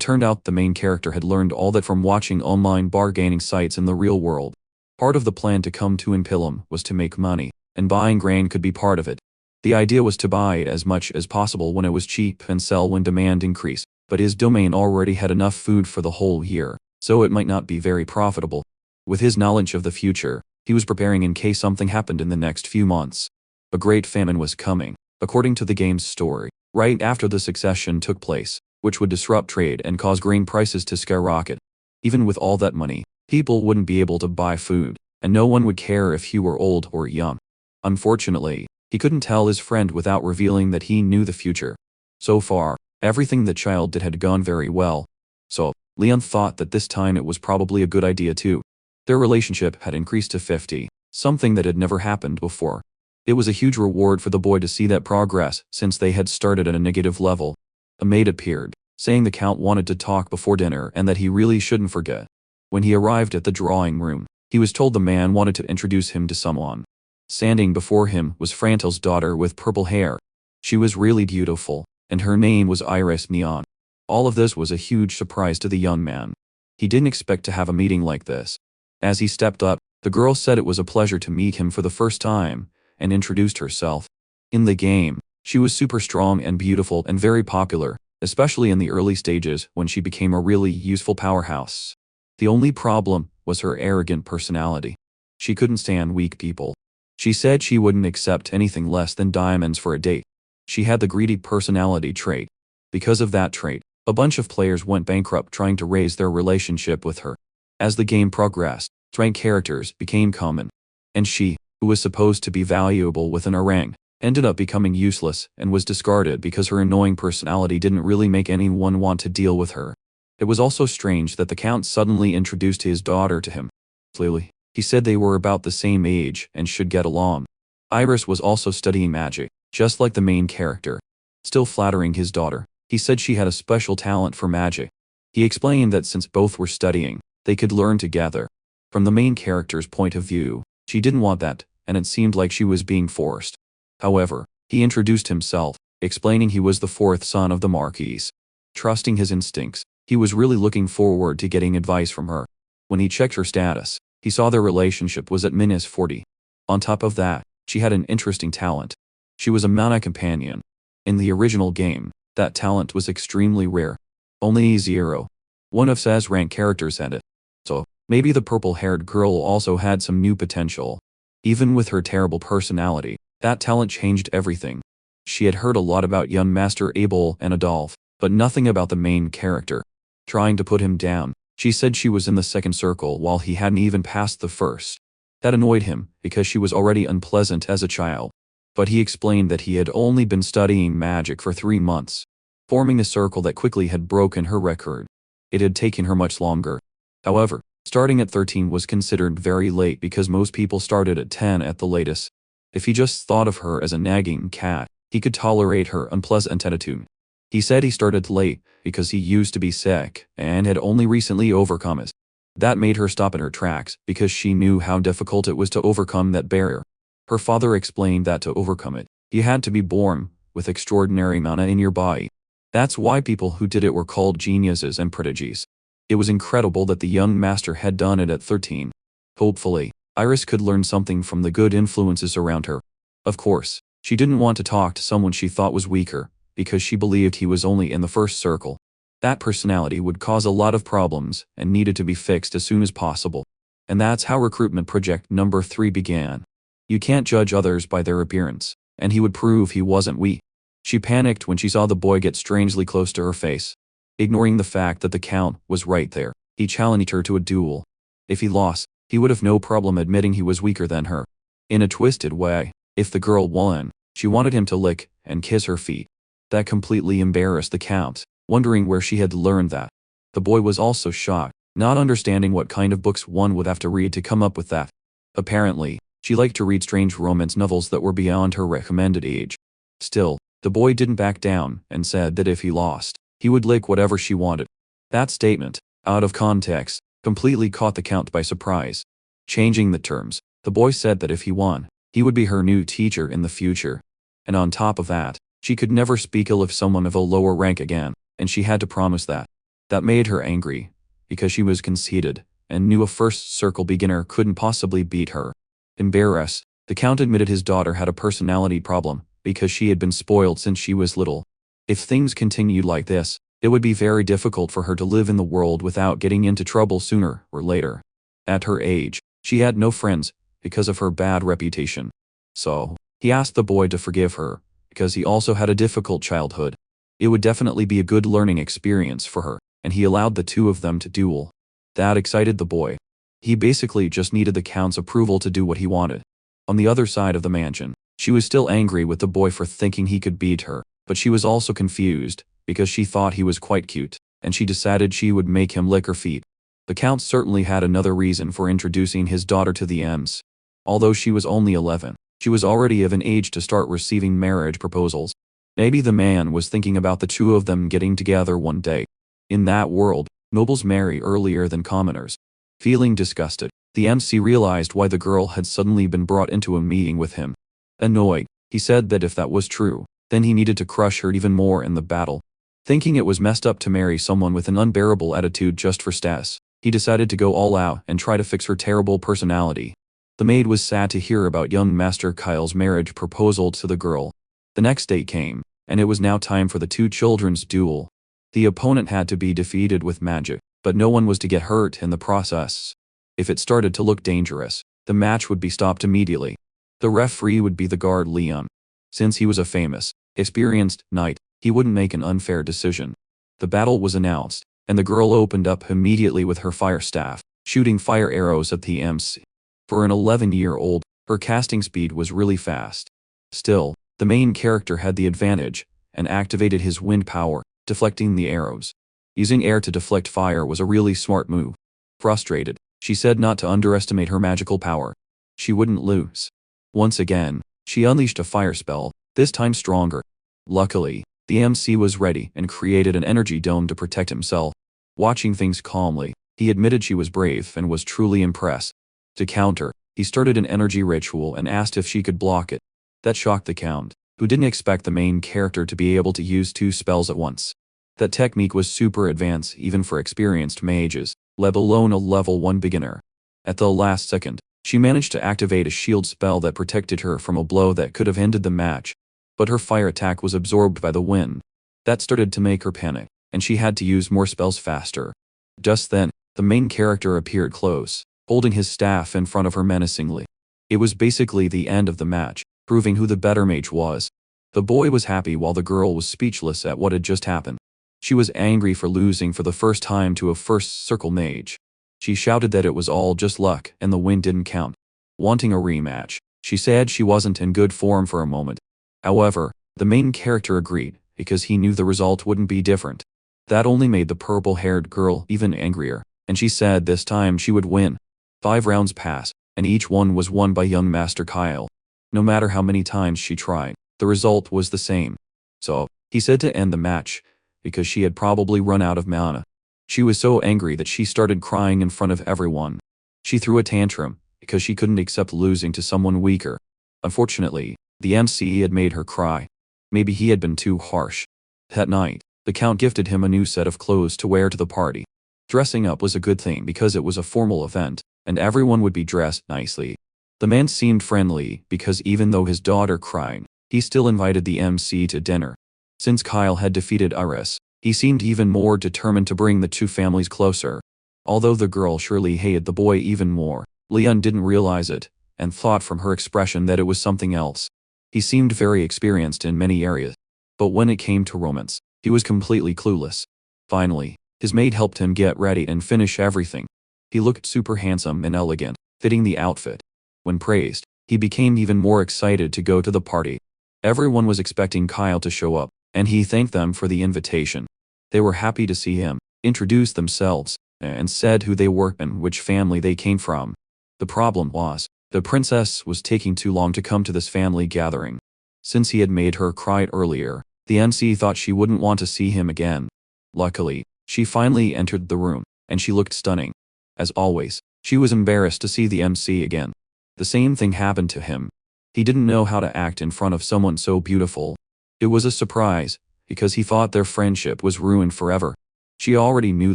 turned out the main character had learned all that from watching online bargaining sites in the real world. Part of the plan to come to Impilum was to make money, and buying grain could be part of it. The idea was to buy as much as possible when it was cheap and sell when demand increased, but his domain already had enough food for the whole year, so it might not be very profitable. With his knowledge of the future, he was preparing in case something happened in the next few months. A great famine was coming, according to the game's story, right after the succession took place, which would disrupt trade and cause grain prices to skyrocket. Even with all that money, people wouldn't be able to buy food, and no one would care if he were old or young. Unfortunately, he couldn't tell his friend without revealing that he knew the future. So far, everything the child did had gone very well. So, Leon thought that this time it was probably a good idea too. Their relationship had increased to 50, something that had never happened before. It was a huge reward for the boy to see that progress since they had started at a negative level. A maid appeared, saying the Count wanted to talk before dinner and that he really shouldn't forget. When he arrived at the drawing room, he was told the man wanted to introduce him to someone. Standing before him was Frantel's daughter with purple hair. She was really beautiful, and her name was Iris Neon. All of this was a huge surprise to the young man. He didn't expect to have a meeting like this. As he stepped up, the girl said it was a pleasure to meet him for the first time, and introduced herself. In the game, she was super strong and beautiful and very popular, especially in the early stages when she became a really useful powerhouse. The only problem was her arrogant personality. She couldn't stand weak people. She said she wouldn't accept anything less than diamonds for a date. She had the greedy personality trait. Because of that trait, a bunch of players went bankrupt trying to raise their relationship with her. As the game progressed, strength characters became common. And she, who was supposed to be valuable within a rank, ended up becoming useless and was discarded because her annoying personality didn't really make anyone want to deal with her. It was also strange that the Count suddenly introduced his daughter to him. Clearly, he said they were about the same age and should get along. Iris was also studying magic, just like the main character. Still flattering his daughter, he said she had a special talent for magic. He explained that since both were studying, they could learn together. From the main character's point of view, she didn't want that, and it seemed like she was being forced. However, he introduced himself, explaining he was the fourth son of the Marquis. Trusting his instincts, he was really looking forward to getting advice from her. When he checked her status, he saw their relationship was at -40. On top of that, she had an interesting talent. She was a mana companion. In the original game, that talent was extremely rare. Only 0. One of SE's rank characters had it. So, maybe the purple-haired girl also had some new potential. Even with her terrible personality, that talent changed everything. She had heard a lot about young Master Abel and Adolphe, but nothing about the main character. Trying to put him down, she said she was in the second circle while he hadn't even passed the first. That annoyed him, because she was already unpleasant as a child. But he explained that he had only been studying magic for 3 months, forming a circle that quickly had broken her record. It had taken her much longer. However, starting at 13 was considered very late because most people started at 10 at the latest. If he just thought of her as a nagging cat, he could tolerate her unpleasant attitude. He said he started late because he used to be sick and had only recently overcome it. That made her stop in her tracks because she knew how difficult it was to overcome that barrier. Her father explained that to overcome it, you had to be born with extraordinary mana in your body. That's why people who did it were called geniuses and prodigies. It was incredible that the young master had done it at 13. Hopefully, Iris could learn something from the good influences around her. Of course, she didn't want to talk to someone she thought was weaker, because she believed he was only in the first circle. That personality would cause a lot of problems and needed to be fixed as soon as possible. And that's how recruitment project number 3 began. You can't judge others by their appearance, and he would prove he wasn't weak. She panicked when she saw the boy get strangely close to her face. Ignoring the fact that the Count was right there, he challenged her to a duel. If he lost, he would have no problem admitting he was weaker than her. In a twisted way, if the girl won, she wanted him to lick and kiss her feet. That completely embarrassed the Count, wondering where she had learned that. The boy was also shocked, not understanding what kind of books one would have to read to come up with that. Apparently, she liked to read strange romance novels that were beyond her recommended age. Still, the boy didn't back down and said that if he lost, he would lick whatever she wanted. That statement, out of context, completely caught the Count by surprise. Changing the terms, the boy said that if he won, he would be her new teacher in the future. And on top of that, she could never speak ill of someone of a lower rank again, and she had to promise that. That made her angry, because she was conceited, and knew a first circle beginner couldn't possibly beat her. Embarrassed, the Count admitted his daughter had a personality problem, because she had been spoiled since she was little. If things continued like this, it would be very difficult for her to live in the world without getting into trouble sooner or later. At her age, she had no friends, because of her bad reputation. So, he asked the boy to forgive her, because he also had a difficult childhood. It would definitely be a good learning experience for her, and he allowed the two of them to duel. That excited the boy. He basically just needed the Count's approval to do what he wanted. On the other side of the mansion, she was still angry with the boy for thinking he could beat her, but she was also confused, because she thought he was quite cute, and she decided she would make him lick her feet. The Count certainly had another reason for introducing his daughter to the M's. Although she was only 11, she was already of an age to start receiving marriage proposals. Maybe the man was thinking about the two of them getting together one day. In that world, nobles marry earlier than commoners. Feeling disgusted, the MC realized why the girl had suddenly been brought into a meeting with him. Annoyed, he said that if that was true, then he needed to crush her even more in the battle. Thinking it was messed up to marry someone with an unbearable attitude just for status, he decided to go all out and try to fix her terrible personality. The maid was sad to hear about young Master Kyle's marriage proposal to the girl. The next day came, and it was now time for the two children's duel. The opponent had to be defeated with magic, but no one was to get hurt in the process. If it started to look dangerous, the match would be stopped immediately. The referee would be the guard Leon. Since he was a famous, experienced knight, he wouldn't make an unfair decision. The battle was announced, and the girl opened up immediately with her fire staff. shooting fire arrows at the MC. For an 11-year-old, her casting speed was really fast. Still, the main character had the advantage, and activated his wind power, deflecting the arrows. Using air to deflect fire was a really smart move. Frustrated, she said not to underestimate her magical power. She wouldn't lose. Once again, she unleashed a fire spell, this time stronger. Luckily, the MC was ready and created an energy dome to protect himself. Watching things calmly, he admitted she was brave and was truly impressed. To counter, he started an energy ritual and asked if she could block it. That shocked the Count, who didn't expect the main character to be able to use 2 spells at once. That technique was super advanced even for experienced mages, let alone a level 1 beginner. At the last second, she managed to activate a shield spell that protected her from a blow that could have ended the match. But her fire attack was absorbed by the wind. That started to make her panic, and she had to use more spells faster. Just then, the main character appeared close, holding his staff in front of her menacingly. It was basically the end of the match, proving who the better mage was. The boy was happy while the girl was speechless at what had just happened. She was angry for losing for the first time to a first circle mage. She shouted that it was all just luck and the win didn't count. Wanting a rematch, she said she wasn't in good form for a moment. However, the main character agreed, because he knew the result wouldn't be different. That only made the purple-haired girl even angrier, and she said this time she would win. 5 rounds passed, and each one was won by young Master Kyle. No matter how many times she tried, the result was the same. So, he said to end the match, because she had probably run out of mana. She was so angry that she started crying in front of everyone. She threw a tantrum, because she couldn't accept losing to someone weaker. Unfortunately, the MC had made her cry. Maybe he had been too harsh. That night, the Count gifted him a new set of clothes to wear to the party. Dressing up was a good thing because it was a formal event, and everyone would be dressed nicely. The man seemed friendly because even though his daughter cried, he still invited the MC to dinner. Since Kyle had defeated Iris, he seemed even more determined to bring the 2 families closer. Although the girl surely hated the boy even more, Leon didn't realize it, and thought from her expression that it was something else. He seemed very experienced in many areas, but when it came to romance, he was completely clueless. Finally, his maid helped him get ready and finish everything. He looked super handsome and elegant, fitting the outfit. When praised, he became even more excited to go to the party. Everyone was expecting Kyle to show up, and he thanked them for the invitation. They were happy to see him, introduced themselves, and said who they were and which family they came from. The problem was, the princess was taking too long to come to this family gathering. Since he had made her cry earlier, the MC thought she wouldn't want to see him again. Luckily, she finally entered the room, and she looked stunning. As always, she was embarrassed to see the MC again. The same thing happened to him. He didn't know how to act in front of someone so beautiful. It was a surprise, because he thought their friendship was ruined forever. She already knew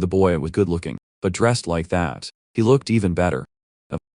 the boy was good-looking, but dressed like that, he looked even better.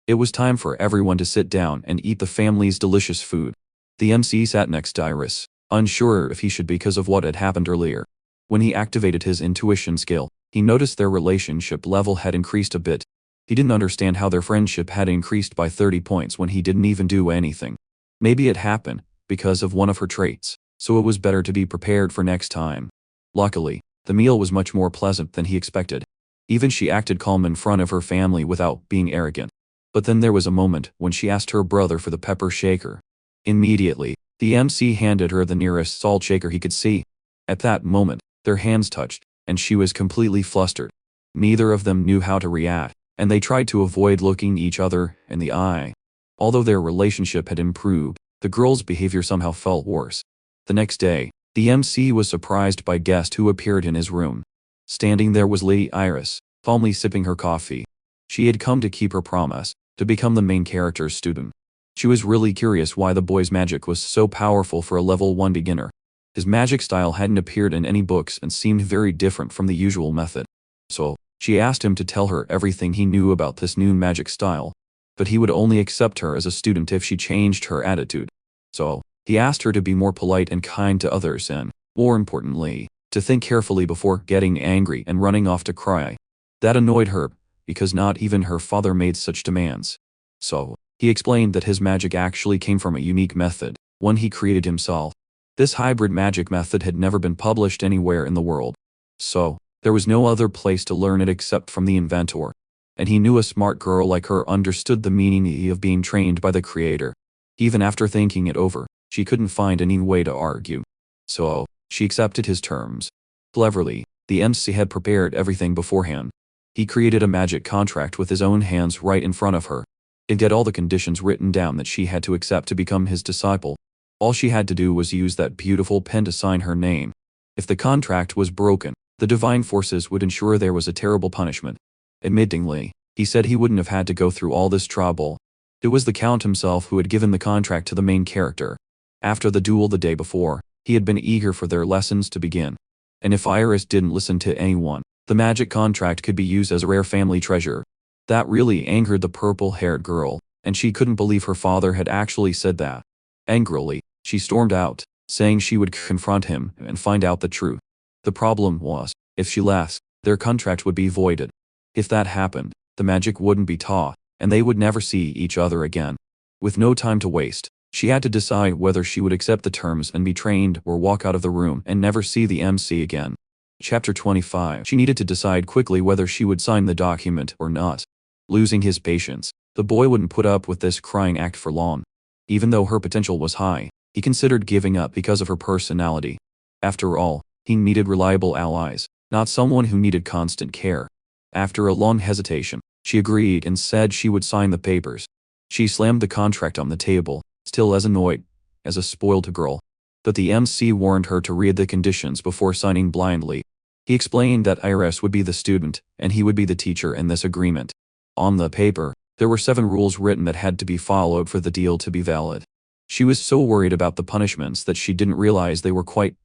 It was time for everyone to sit down and eat the family's delicious food. The MC sat next to Iris, unsure if he should because of what had happened earlier. When he activated his intuition skill, he noticed their relationship level had increased a bit. He didn't understand how their friendship had increased by 30 points when he didn't even do anything. Maybe it happened because of one of her traits, so it was better to be prepared for next time. Luckily, the meal was much more pleasant than he expected. Even she acted calm in front of her family without being arrogant. But then there was a moment when she asked her brother for the pepper shaker. Immediately, the MC handed her the nearest salt shaker he could see. At that moment, their hands touched, and she was completely flustered. Neither of them knew how to react, and they tried to avoid looking each other in the eye. Although their relationship had improved, the girl's behavior somehow felt worse. The next day, the MC was surprised by a guest who appeared in his room. Standing there was Lady Iris, calmly sipping her coffee. She had come to keep her promise, to become the main character's student. She was really curious why the boy's magic was so powerful for a level 1 beginner. His magic style hadn't appeared in any books and seemed very different from the usual method. So, she asked him to tell her everything he knew about this new magic style. But he would only accept her as a student if she changed her attitude. So, he asked her to be more polite and kind to others and, more importantly, to think carefully before getting angry and running off to cry. That annoyed her, because not even her father made such demands. So, he explained that his magic actually came from a unique method, one he created himself. This hybrid magic method had never been published anywhere in the world. So, there was no other place to learn it except from the inventor. and he knew a smart girl like her understood the meaning of being trained by the creator. Even after thinking it over, she couldn't find any way to argue. So, she accepted his terms. Cleverly, the MC had prepared everything beforehand. He created a magic contract with his own hands right in front of her. It had all the conditions written down that she had to accept to become his disciple. All she had to do was use that beautiful pen to sign her name. If the contract was broken, the divine forces would ensure there was a terrible punishment. Admittingly, he said he wouldn't have had to go through all this trouble. It was the Count himself who had given the contract to the main character. After the duel the day before, he had been eager for their lessons to begin. And if Iris didn't listen to anyone, the magic contract could be used as a rare family treasure. That really angered the purple-haired girl, and she couldn't believe her father had actually said that. Angrily, she stormed out, saying she would confront him and find out the truth. The problem was, if she left, their contract would be voided. If that happened, the magic wouldn't be taught, and they would never see each other again. With no time to waste, she had to decide whether she would accept the terms and be trained or walk out of the room and never see the MC again. Chapter 25. She needed to decide quickly whether she would sign the document or not. Losing his patience, the boy wouldn't put up with this crying act for long. Even though her potential was high, he considered giving up because of her personality. After all, he needed reliable allies, not someone who needed constant care. After a long hesitation, she agreed and said she would sign the papers. She slammed the contract on the table, still as annoyed as a spoiled girl. But the MC warned her to read the conditions before signing blindly. He explained that Iris would be the student, and he would be the teacher in this agreement. On the paper, there were 7 rules written that had to be followed for the deal to be valid. She was so worried about the punishments that she didn't realize they were quite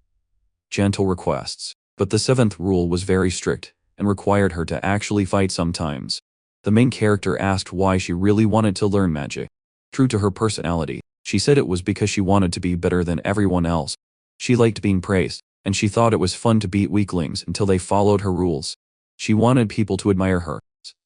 gentle requests. But the 7th rule was very strict, and required her to actually fight sometimes. The main character asked why she really wanted to learn magic. True to her personality, she said it was because she wanted to be better than everyone else. She liked being praised, and she thought it was fun to beat weaklings until they followed her rules. She wanted people to admire her,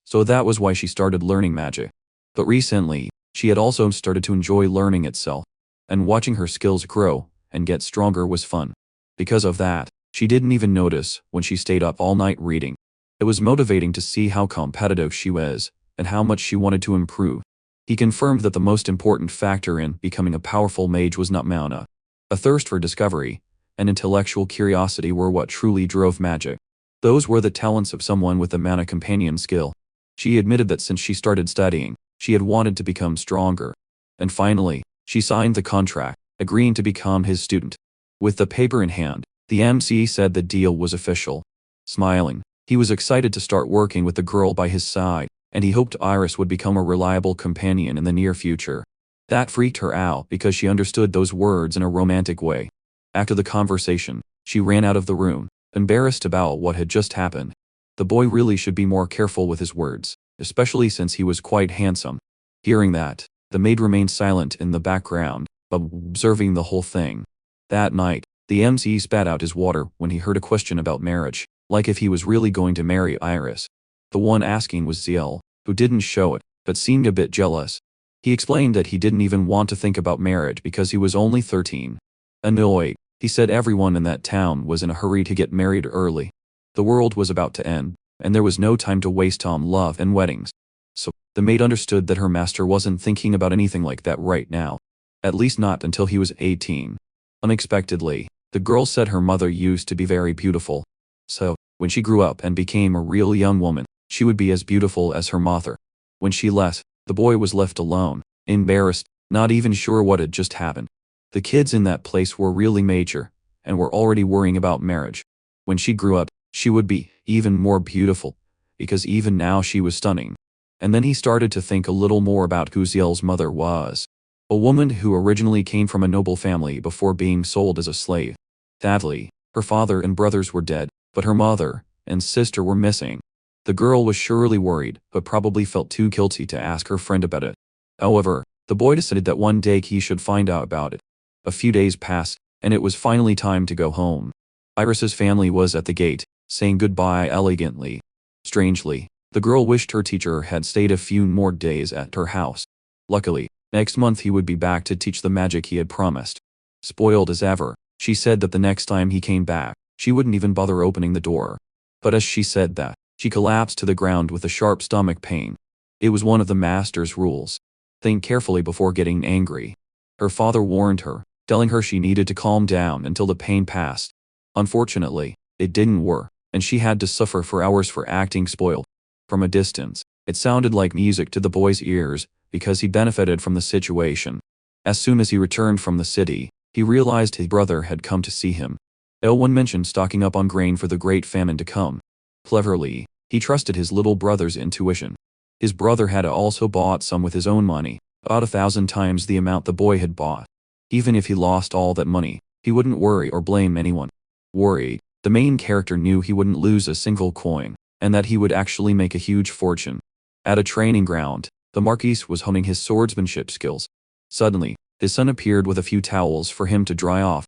so that was why she started learning magic. But recently, she had also started to enjoy learning itself, and watching her skills grow and get stronger was fun. Because of that, she didn't even notice when she stayed up all night reading. It was motivating to see how competitive she was, and how much she wanted to improve. He confirmed that the most important factor in becoming a powerful mage was not mana. A thirst for discovery and intellectual curiosity were what truly drove magic. Those were the talents of someone with a mana companion skill. She admitted that since she started studying, she had wanted to become stronger. And finally, she signed the contract, agreeing to become his student. With the paper in hand, the MC said the deal was official. Smiling, he was excited to start working with the girl by his side, and he hoped Iris would become a reliable companion in the near future. That freaked her out because she understood those words in a romantic way. After the conversation, she ran out of the room, embarrassed about what had just happened. The boy really should be more careful with his words, especially since he was quite handsome. Hearing that, the maid remained silent in the background, observing the whole thing. That night, the MC spat out his water when he heard a question about marriage, like if he was really going to marry Iris. The one asking was Ziel, who didn't show it, but seemed a bit jealous. He explained that he didn't even want to think about marriage because he was only 13. Annoyed, he said everyone in that town was in a hurry to get married early. The world was about to end, and there was no time to waste on love and weddings. So, the maid understood that her master wasn't thinking about anything like that right now. At least not until he was 18. Unexpectedly, the girl said her mother used to be very beautiful. So, when she grew up and became a real young woman, she would be as beautiful as her mother. When she left, the boy was left alone, embarrassed, not even sure what had just happened. The kids in that place were really mature, and were already worrying about marriage. When she grew up, she would be even more beautiful, because even now she was stunning. And then he started to think a little more about who Ziel's mother was. A woman who originally came from a noble family before being sold as a slave. Sadly, her father and brothers were dead, but her mother and sister were missing. The girl was surely worried, but probably felt too guilty to ask her friend about it. However, the boy decided that one day he should find out about it. A few days passed, and it was finally time to go home. Iris's family was at the gate, saying goodbye elegantly. Strangely, the girl wished her teacher had stayed a few more days at her house. Luckily, next month he would be back to teach the magic he had promised. Spoiled as ever, she said that the next time he came back, she wouldn't even bother opening the door. But as she said that, She collapsed to the ground with a sharp stomach pain. It was one of the master's rules. Think carefully before getting angry. Her father warned her, telling her she needed to calm down until the pain passed. Unfortunately, it didn't work, and she had to suffer for hours for acting spoiled. From a distance, it sounded like music to the boy's ears, because he benefited from the situation. As soon as he returned from the city, he realized his brother had come to see him. Elwin mentioned stocking up on grain for the great famine to come. Cleverly, he trusted his little brother's intuition. His brother had also bought some with his own money, about 1,000 times the amount the boy had bought. Even if he lost all that money, he wouldn't worry or blame anyone. Worried, the main character knew he wouldn't lose a single coin, and that he would actually make a huge fortune. At a training ground, the Marquis was honing his swordsmanship skills. Suddenly, his son appeared with a few towels for him to dry off.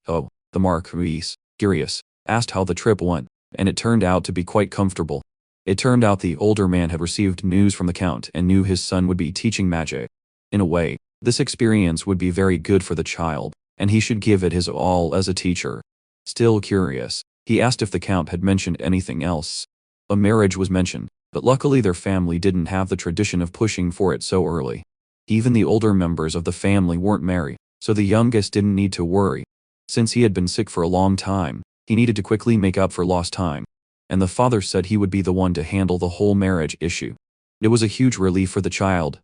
Oh, the Marquis, curious, asked how the trip went, and it turned out to be quite comfortable. It turned out the older man had received news from the Count and knew his son would be teaching magic. In a way, this experience would be very good for the child, and he should give it his all as a teacher. Still curious, he asked if the Count had mentioned anything else. A marriage was mentioned, but luckily their family didn't have the tradition of pushing for it so early. Even the older members of the family weren't married, so the youngest didn't need to worry. Since he had been sick for a long time, he needed to quickly make up for lost time. And the father said he would be the one to handle the whole marriage issue. It was a huge relief for the child,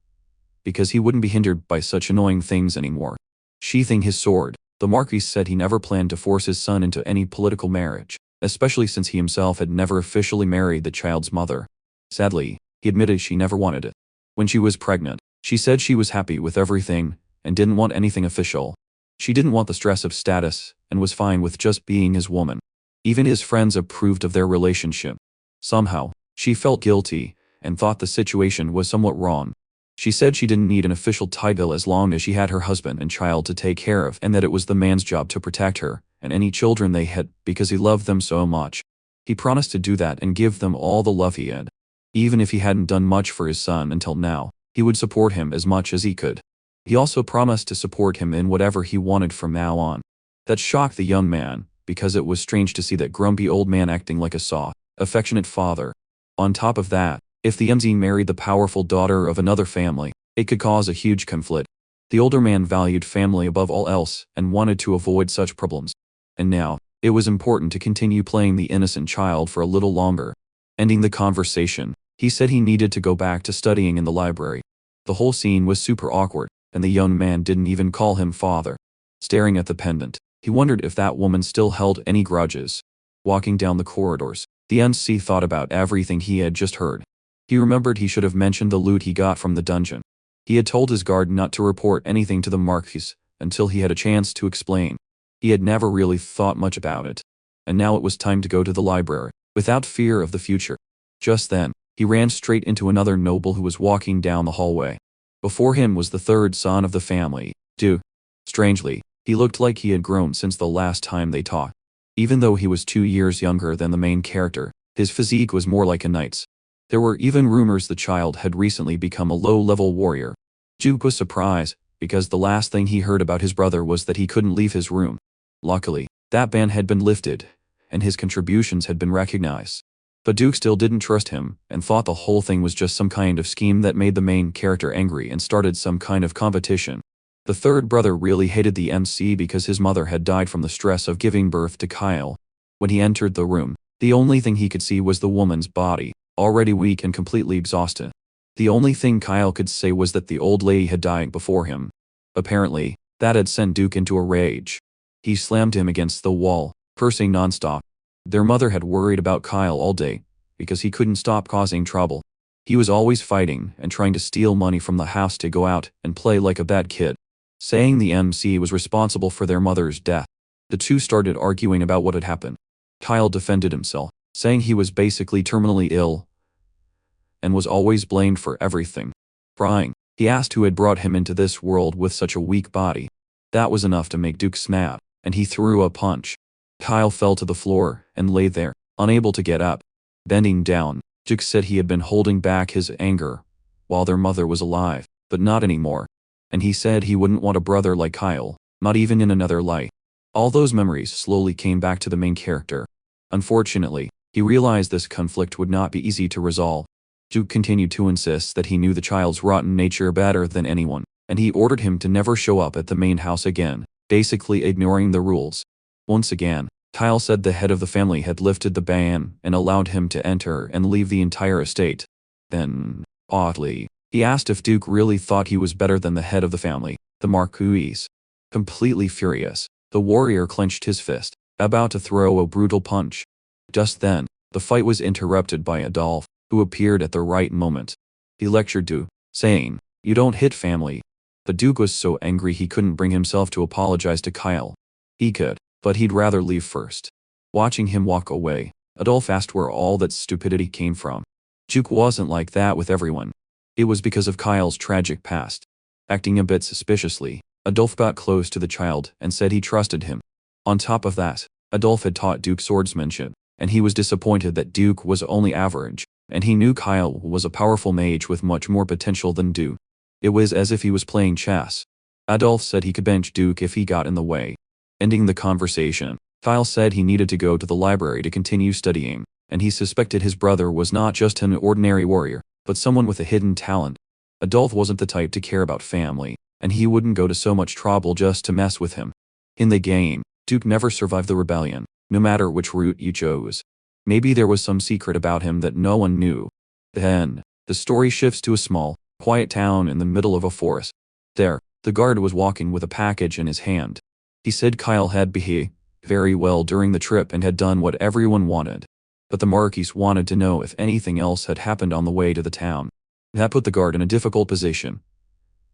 because he wouldn't be hindered by such annoying things anymore. Sheathing his sword, the Marquis said he never planned to force his son into any political marriage, especially since he himself had never officially married the child's mother. Sadly, he admitted she never wanted it. When she was pregnant, she said she was happy with everything and didn't want anything official. She didn't want the stress of status and was fine with just being his woman. Even his friends approved of their relationship. Somehow, she felt guilty and thought the situation was somewhat wrong. She said she didn't need an official title as long as she had her husband and child to take care of, and that it was the man's job to protect her and any children they had because he loved them so much. He promised to do that and give them all the love he had. Even if he hadn't done much for his son until now, he would support him as much as he could. He also promised to support him in whatever he wanted from now on. That shocked the young man, because it was strange to see that grumpy old man acting like a soft, affectionate father. On top of that, if the MZ married the powerful daughter of another family, it could cause a huge conflict. The older man valued family above all else and wanted to avoid such problems. And now, it was important to continue playing the innocent child for a little longer. Ending the conversation, he said he needed to go back to studying in the library. The whole scene was super awkward, and the young man didn't even call him father. Staring at the pendant, he wondered if that woman still held any grudges. Walking down the corridors, the NC thought about everything he had just heard. He remembered he should have mentioned the loot he got from the dungeon. He had told his guard not to report anything to the Marquis until he had a chance to explain. He had never really thought much about it. And now it was time to go to the library, without fear of the future. Just then, he ran straight into another noble who was walking down the hallway. Before him was the third son of the family, Duke. Strangely, he looked like he had grown since the last time they talked. Even though he was 2 years younger than the main character, his physique was more like a knight's. There were even rumors the child had recently become a low-level warrior. Duke was surprised, because the last thing he heard about his brother was that he couldn't leave his room. Luckily, that ban had been lifted, and his contributions had been recognized. But Duke still didn't trust him, and thought the whole thing was just some kind of scheme that made the main character angry and started some kind of competition. The third brother really hated the MC because his mother had died from the stress of giving birth to Kyle. When he entered the room, the only thing he could see was the woman's body, already weak and completely exhausted. The only thing Kyle could say was that the old lady had died before him. Apparently, that had sent Duke into a rage. He slammed him against the wall, cursing nonstop. Their mother had worried about Kyle all day, because he couldn't stop causing trouble. He was always fighting and trying to steal money from the house to go out and play like a bad kid, saying the MC was responsible for their mother's death. The two started arguing about what had happened. Kyle defended himself, saying he was basically terminally ill and was always blamed for everything. Crying, he asked who had brought him into this world with such a weak body. That was enough to make Duke snap, and he threw a punch. Kyle fell to the floor and lay there, unable to get up. Bending down, Duke said he had been holding back his anger while their mother was alive, but not anymore. And he said he wouldn't want a brother like Kyle, not even in another life. All those memories slowly came back to the main character. Unfortunately, He realized this conflict would not be easy to resolve. Duke continued to insist that he knew the child's rotten nature better than anyone, and he ordered him to never show up at the main house again, basically ignoring the rules. Once again, Kyle said the head of the family had lifted the ban and allowed him to enter and leave the entire estate. Then, oddly, he asked if Duke really thought he was better than the head of the family, the Marquis. Completely furious, the warrior clenched his fist, about to throw a brutal punch. Just then, the fight was interrupted by Adolphe, who appeared at the right moment. He lectured Duke, saying, "You don't hit family." The Duke was so angry he couldn't bring himself to apologize to Kyle. He could, but he'd rather leave first. Watching him walk away, Adolphe asked where all that stupidity came from. Duke wasn't like that with everyone. It was because of Kyle's tragic past. Acting a bit suspiciously, Adolphe got close to the child and said he trusted him. On top of that, Adolphe had taught Duke swordsmanship, and he was disappointed that Duke was only average, and he knew Kyle was a powerful mage with much more potential than Duke. It was as if he was playing chess. Adolphe said he could bench Duke if he got in the way. Ending the conversation, Kyle said he needed to go to the library to continue studying, and he suspected his brother was not just an ordinary warrior, but someone with a hidden talent. Adolphe wasn't the type to care about family, and he wouldn't go to so much trouble just to mess with him. In the game, Duke never survived the rebellion, no matter which route you chose. Maybe there was some secret about him that no one knew. Then, the story shifts to a small, quiet town in the middle of a forest. There, the guard was walking with a package in his hand. He said Kyle had behaved very well during the trip and had done what everyone wanted. But the Marquis wanted to know if anything else had happened on the way to the town. That put the guard in a difficult position,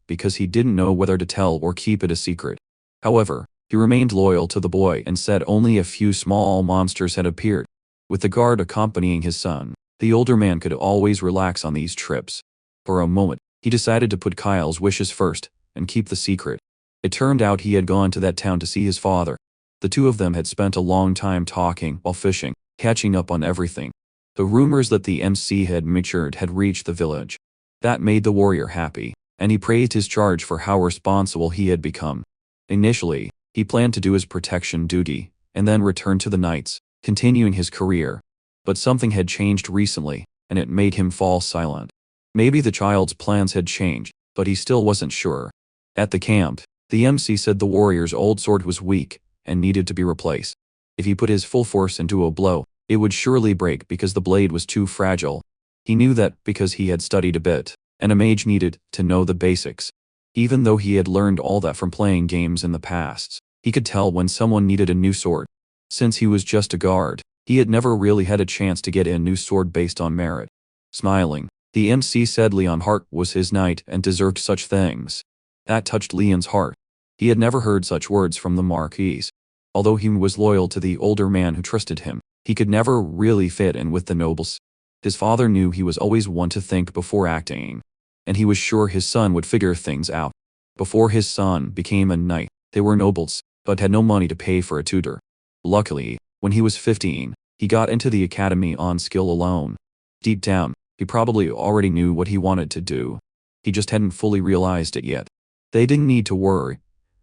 because he didn't know whether to tell or keep it a secret. However, he remained loyal to the boy and said only a few small monsters had appeared. With the guard accompanying his son, the older man could always relax on these trips. For a moment, he decided to put Kyle's wishes first and keep the secret. It turned out he had gone to that town to see his father. The two of them had spent a long time talking while fishing, catching up on everything. The rumors that the MC had matured had reached the village. That made the warrior happy, and he praised his charge for how responsible he had become. Initially, he planned to do his protection duty, and then return to the Knights, continuing his career. But something had changed recently, and it made him fall silent. Maybe the child's plans had changed, but he still wasn't sure. At the camp, the MC said the warrior's old sword was weak and needed to be replaced. If he put his full force into a blow, it would surely break because the blade was too fragile. He knew that because he had studied a bit, and a mage needed to know the basics. Even though he had learned all that from playing games in the past, he could tell when someone needed a new sword. Since he was just a guard, he had never really had a chance to get a new sword based on merit. Smiling, the MC said Leonhart was his knight and deserved such things. That touched Leon's heart. He had never heard such words from the Marquis. Although he was loyal to the older man who trusted him, he could never really fit in with the nobles. His father knew he was always one to think before acting, and he was sure his son would figure things out. Before his son became a knight, they were nobles, but had no money to pay for a tutor. Luckily, when he was 15, he got into the academy on skill alone. Deep down, he probably already knew what he wanted to do. He just hadn't fully realized it yet. They didn't need to worry,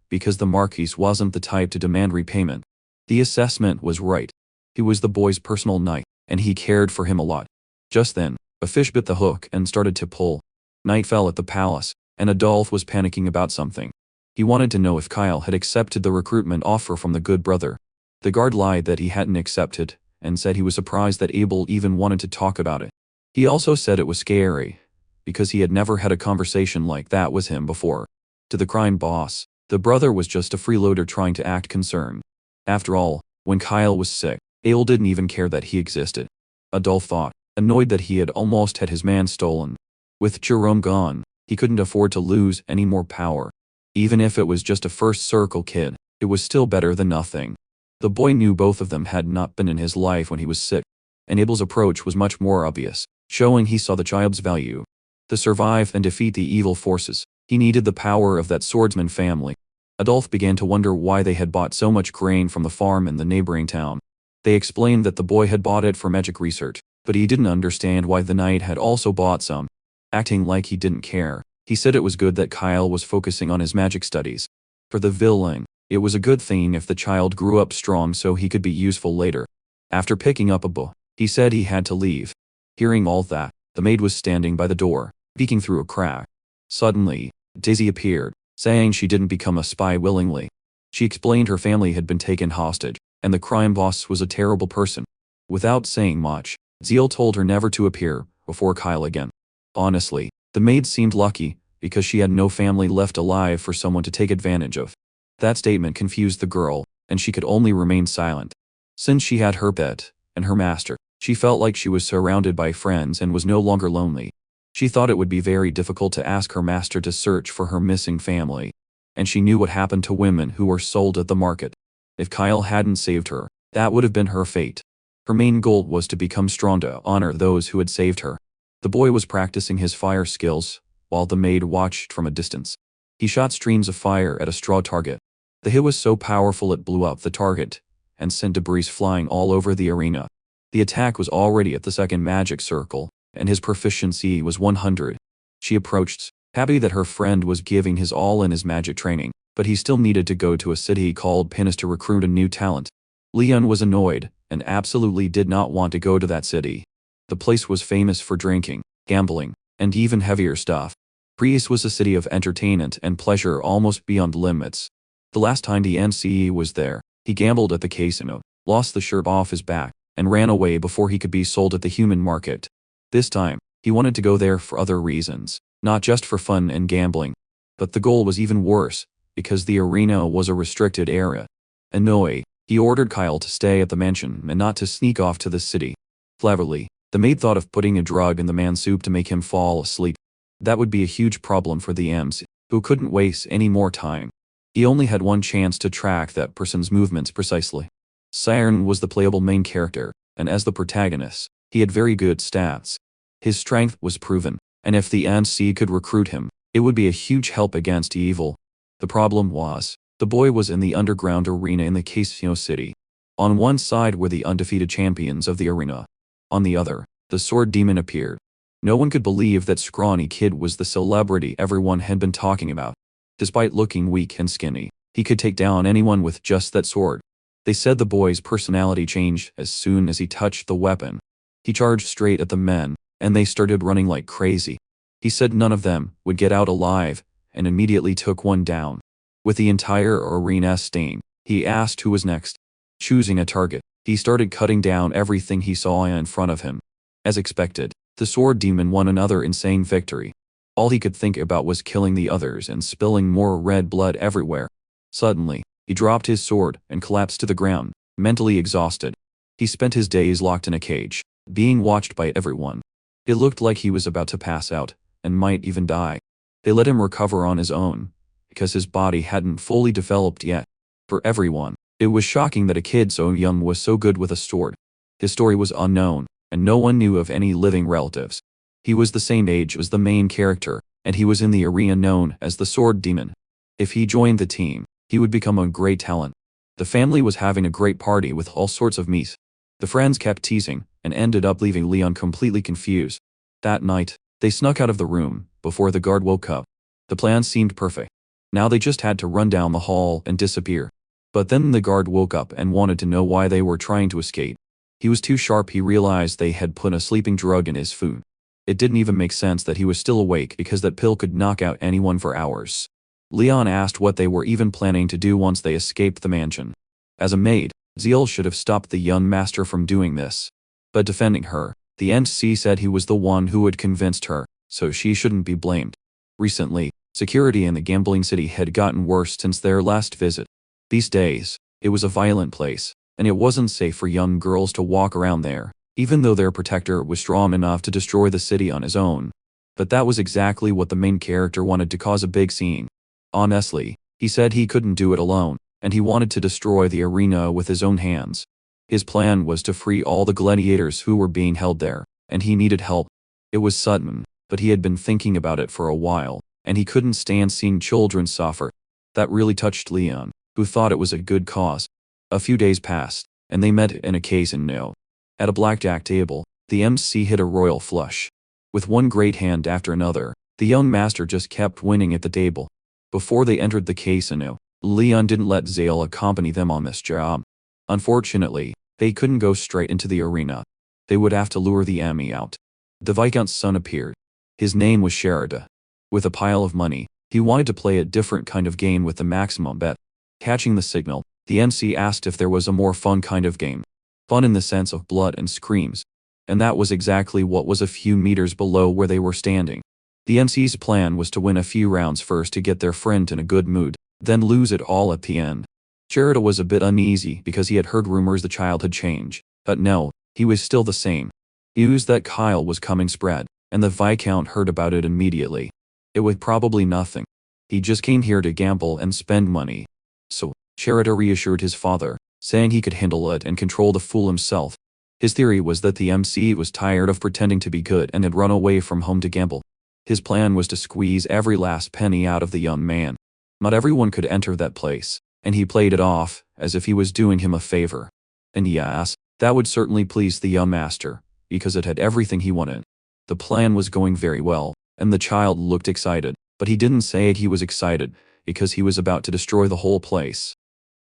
because the Marquis wasn't the type to demand repayment. The assessment was right. He was the boy's personal knight, and he cared for him a lot. Just then, a fish bit the hook and started to pull. Night fell at the palace, and Adolphe was panicking about something. He wanted to know if Kyle had accepted the recruitment offer from the good brother. The guard lied that he hadn't accepted, and said he was surprised that Abel even wanted to talk about it. He also said it was scary, because he had never had a conversation like that with him before. To the crime boss, the brother was just a freeloader trying to act concerned. After all, when Kyle was sick, Abel didn't even care that he existed. Adolphe thought, annoyed that he had almost had his man stolen. With Jerome gone, he couldn't afford to lose any more power. Even if it was just a first circle kid, it was still better than nothing. The boy knew both of them had not been in his life when he was sick, and Abel's approach was much more obvious, showing he saw the child's value. To survive and defeat the evil forces, he needed the power of that swordsman family. Adolphe began to wonder why they had bought so much grain from the farm in the neighboring town. They explained that the boy had bought it for magic research, but he didn't understand why the knight had also bought some. Acting like he didn't care, he said it was good that Kyle was focusing on his magic studies. For the villain, it was a good thing if the child grew up strong so he could be useful later. After picking up a book, He said he had to leave. Hearing all that, the maid was standing by the door, peeking through a crack. Suddenly, Daisy appeared, saying she didn't become a spy willingly. She explained her family had been taken hostage, and the crime boss was a terrible person. Without saying much, Zeal told her never to appear before Kyle again. Honestly, the maid seemed lucky, because she had no family left alive for someone to take advantage of. That statement confused the girl, and she could only remain silent. Since she had her pet, and her master, she felt like she was surrounded by friends and was no longer lonely. She thought it would be very difficult to ask her master to search for her missing family. And she knew what happened to women who were sold at the market. If Kyle hadn't saved her, that would have been her fate. Her main goal was to become strong to honor those who had saved her. The boy was practicing his fire skills, while the maid watched from a distance. He shot streams of fire at a straw target. The hit was so powerful it blew up the target, and sent debris flying all over the arena. The attack was already at the second magic circle, and his proficiency was 100. She approached, happy that her friend was giving his all in his magic training, but he still needed to go to a city called Pinnis to recruit a new talent. Leon was annoyed, and absolutely did not want to go to that city. The place was famous for drinking, gambling, and even heavier stuff. Prius was a city of entertainment and pleasure almost beyond limits. The last time the NCE was there, he gambled at the casino, lost the shirt off his back, and ran away before he could be sold at the human market. This time, he wanted to go there for other reasons, not just for fun and gambling. But the goal was even worse, because the arena was a restricted area. Annoyed, he ordered Kyle to stay at the mansion and not to sneak off to the city. Cleverly, the maid thought of putting a drug in the man's soup to make him fall asleep. That would be a huge problem for the M's, who couldn't waste any more time. He only had one chance to track that person's movements precisely. Siren was the playable main character, and as the protagonist, he had very good stats. His strength was proven, and if the NC could recruit him, it would be a huge help against evil. The problem was, the boy was in the underground arena in the casino city. On one side were the undefeated champions of the arena. On the other, the sword demon appeared. No one could believe that scrawny kid was the celebrity everyone had been talking about. Despite looking weak and skinny, he could take down anyone with just that sword. They said the boy's personality changed as soon as he touched the weapon. He charged straight at the men, and they started running like crazy. He said none of them would get out alive, and immediately took one down. With the entire arena stained, he asked who was next. Choosing a target, he started cutting down everything he saw in front of him. As expected, the sword demon won another insane victory. All he could think about was killing the others and spilling more red blood everywhere. Suddenly, he dropped his sword and collapsed to the ground, mentally exhausted. He spent his days locked in a cage, being watched by everyone. It looked like he was about to pass out, and might even die. They let him recover on his own, because his body hadn't fully developed yet. For everyone, it was shocking that a kid so young was so good with a sword. His story was unknown, and no one knew of any living relatives. He was the same age as the main character, and he was in the arena known as the Sword Demon. If he joined the team, he would become a great talent. The family was having a great party with all sorts of meat. The friends kept teasing, and ended up leaving Leon completely confused. That night, they snuck out of the room, before the guard woke up. The plan seemed perfect. Now they just had to run down the hall and disappear. But then the guard woke up and wanted to know why they were trying to escape. He was too sharp. He realized they had put a sleeping drug in his food. It didn't even make sense that he was still awake because that pill could knock out anyone for hours. Leon asked what they were even planning to do once they escaped the mansion. As a maid, Zeal should have stopped the young master from doing this. But defending her, the NC said he was the one who had convinced her, so she shouldn't be blamed. Recently, security in the gambling city had gotten worse since their last visit. These days, it was a violent place, and it wasn't safe for young girls to walk around there, even though their protector was strong enough to destroy the city on his own. But that was exactly what the main character wanted, to cause a big scene. Honestly, he said he couldn't do it alone, and he wanted to destroy the arena with his own hands. His plan was to free all the gladiators who were being held there, and he needed help. It was sudden, but he had been thinking about it for a while, and he couldn't stand seeing children suffer. That really touched Leon, who thought it was a good cause. A few days passed, and they met in a casino. At a blackjack table, the MC hit a royal flush. With one great hand after another, the young master just kept winning at the table. Before they entered the casino, Leon didn't let Zale accompany them on this job. Unfortunately, they couldn't go straight into the arena. They would have to lure the enemy out. The Viscount's son appeared. His name was Sherida. With a pile of money, he wanted to play a different kind of game with the maximum bet. Catching the signal, the MC asked if there was a more fun kind of game. Fun in the sense of blood and screams. And that was exactly what was a few meters below where they were standing. The MC's plan was to win a few rounds first to get their friend in a good mood, then lose it all at the end. Sherida was a bit uneasy because he had heard rumors the child had changed, but no, he was still the same. News that Kyle was coming spread, and the Viscount heard about it immediately. It was probably nothing. He just came here to gamble and spend money. So, Sherida reassured his father, saying he could handle it and control the fool himself. His theory was that the MC was tired of pretending to be good and had run away from home to gamble. His plan was to squeeze every last penny out of the young man. Not everyone could enter that place, and he played it off as if he was doing him a favor. And yes, that would certainly please the young master, because it had everything he wanted. The plan was going very well, and the child looked excited, but he didn't say it. He was excited because he was about to destroy the whole place.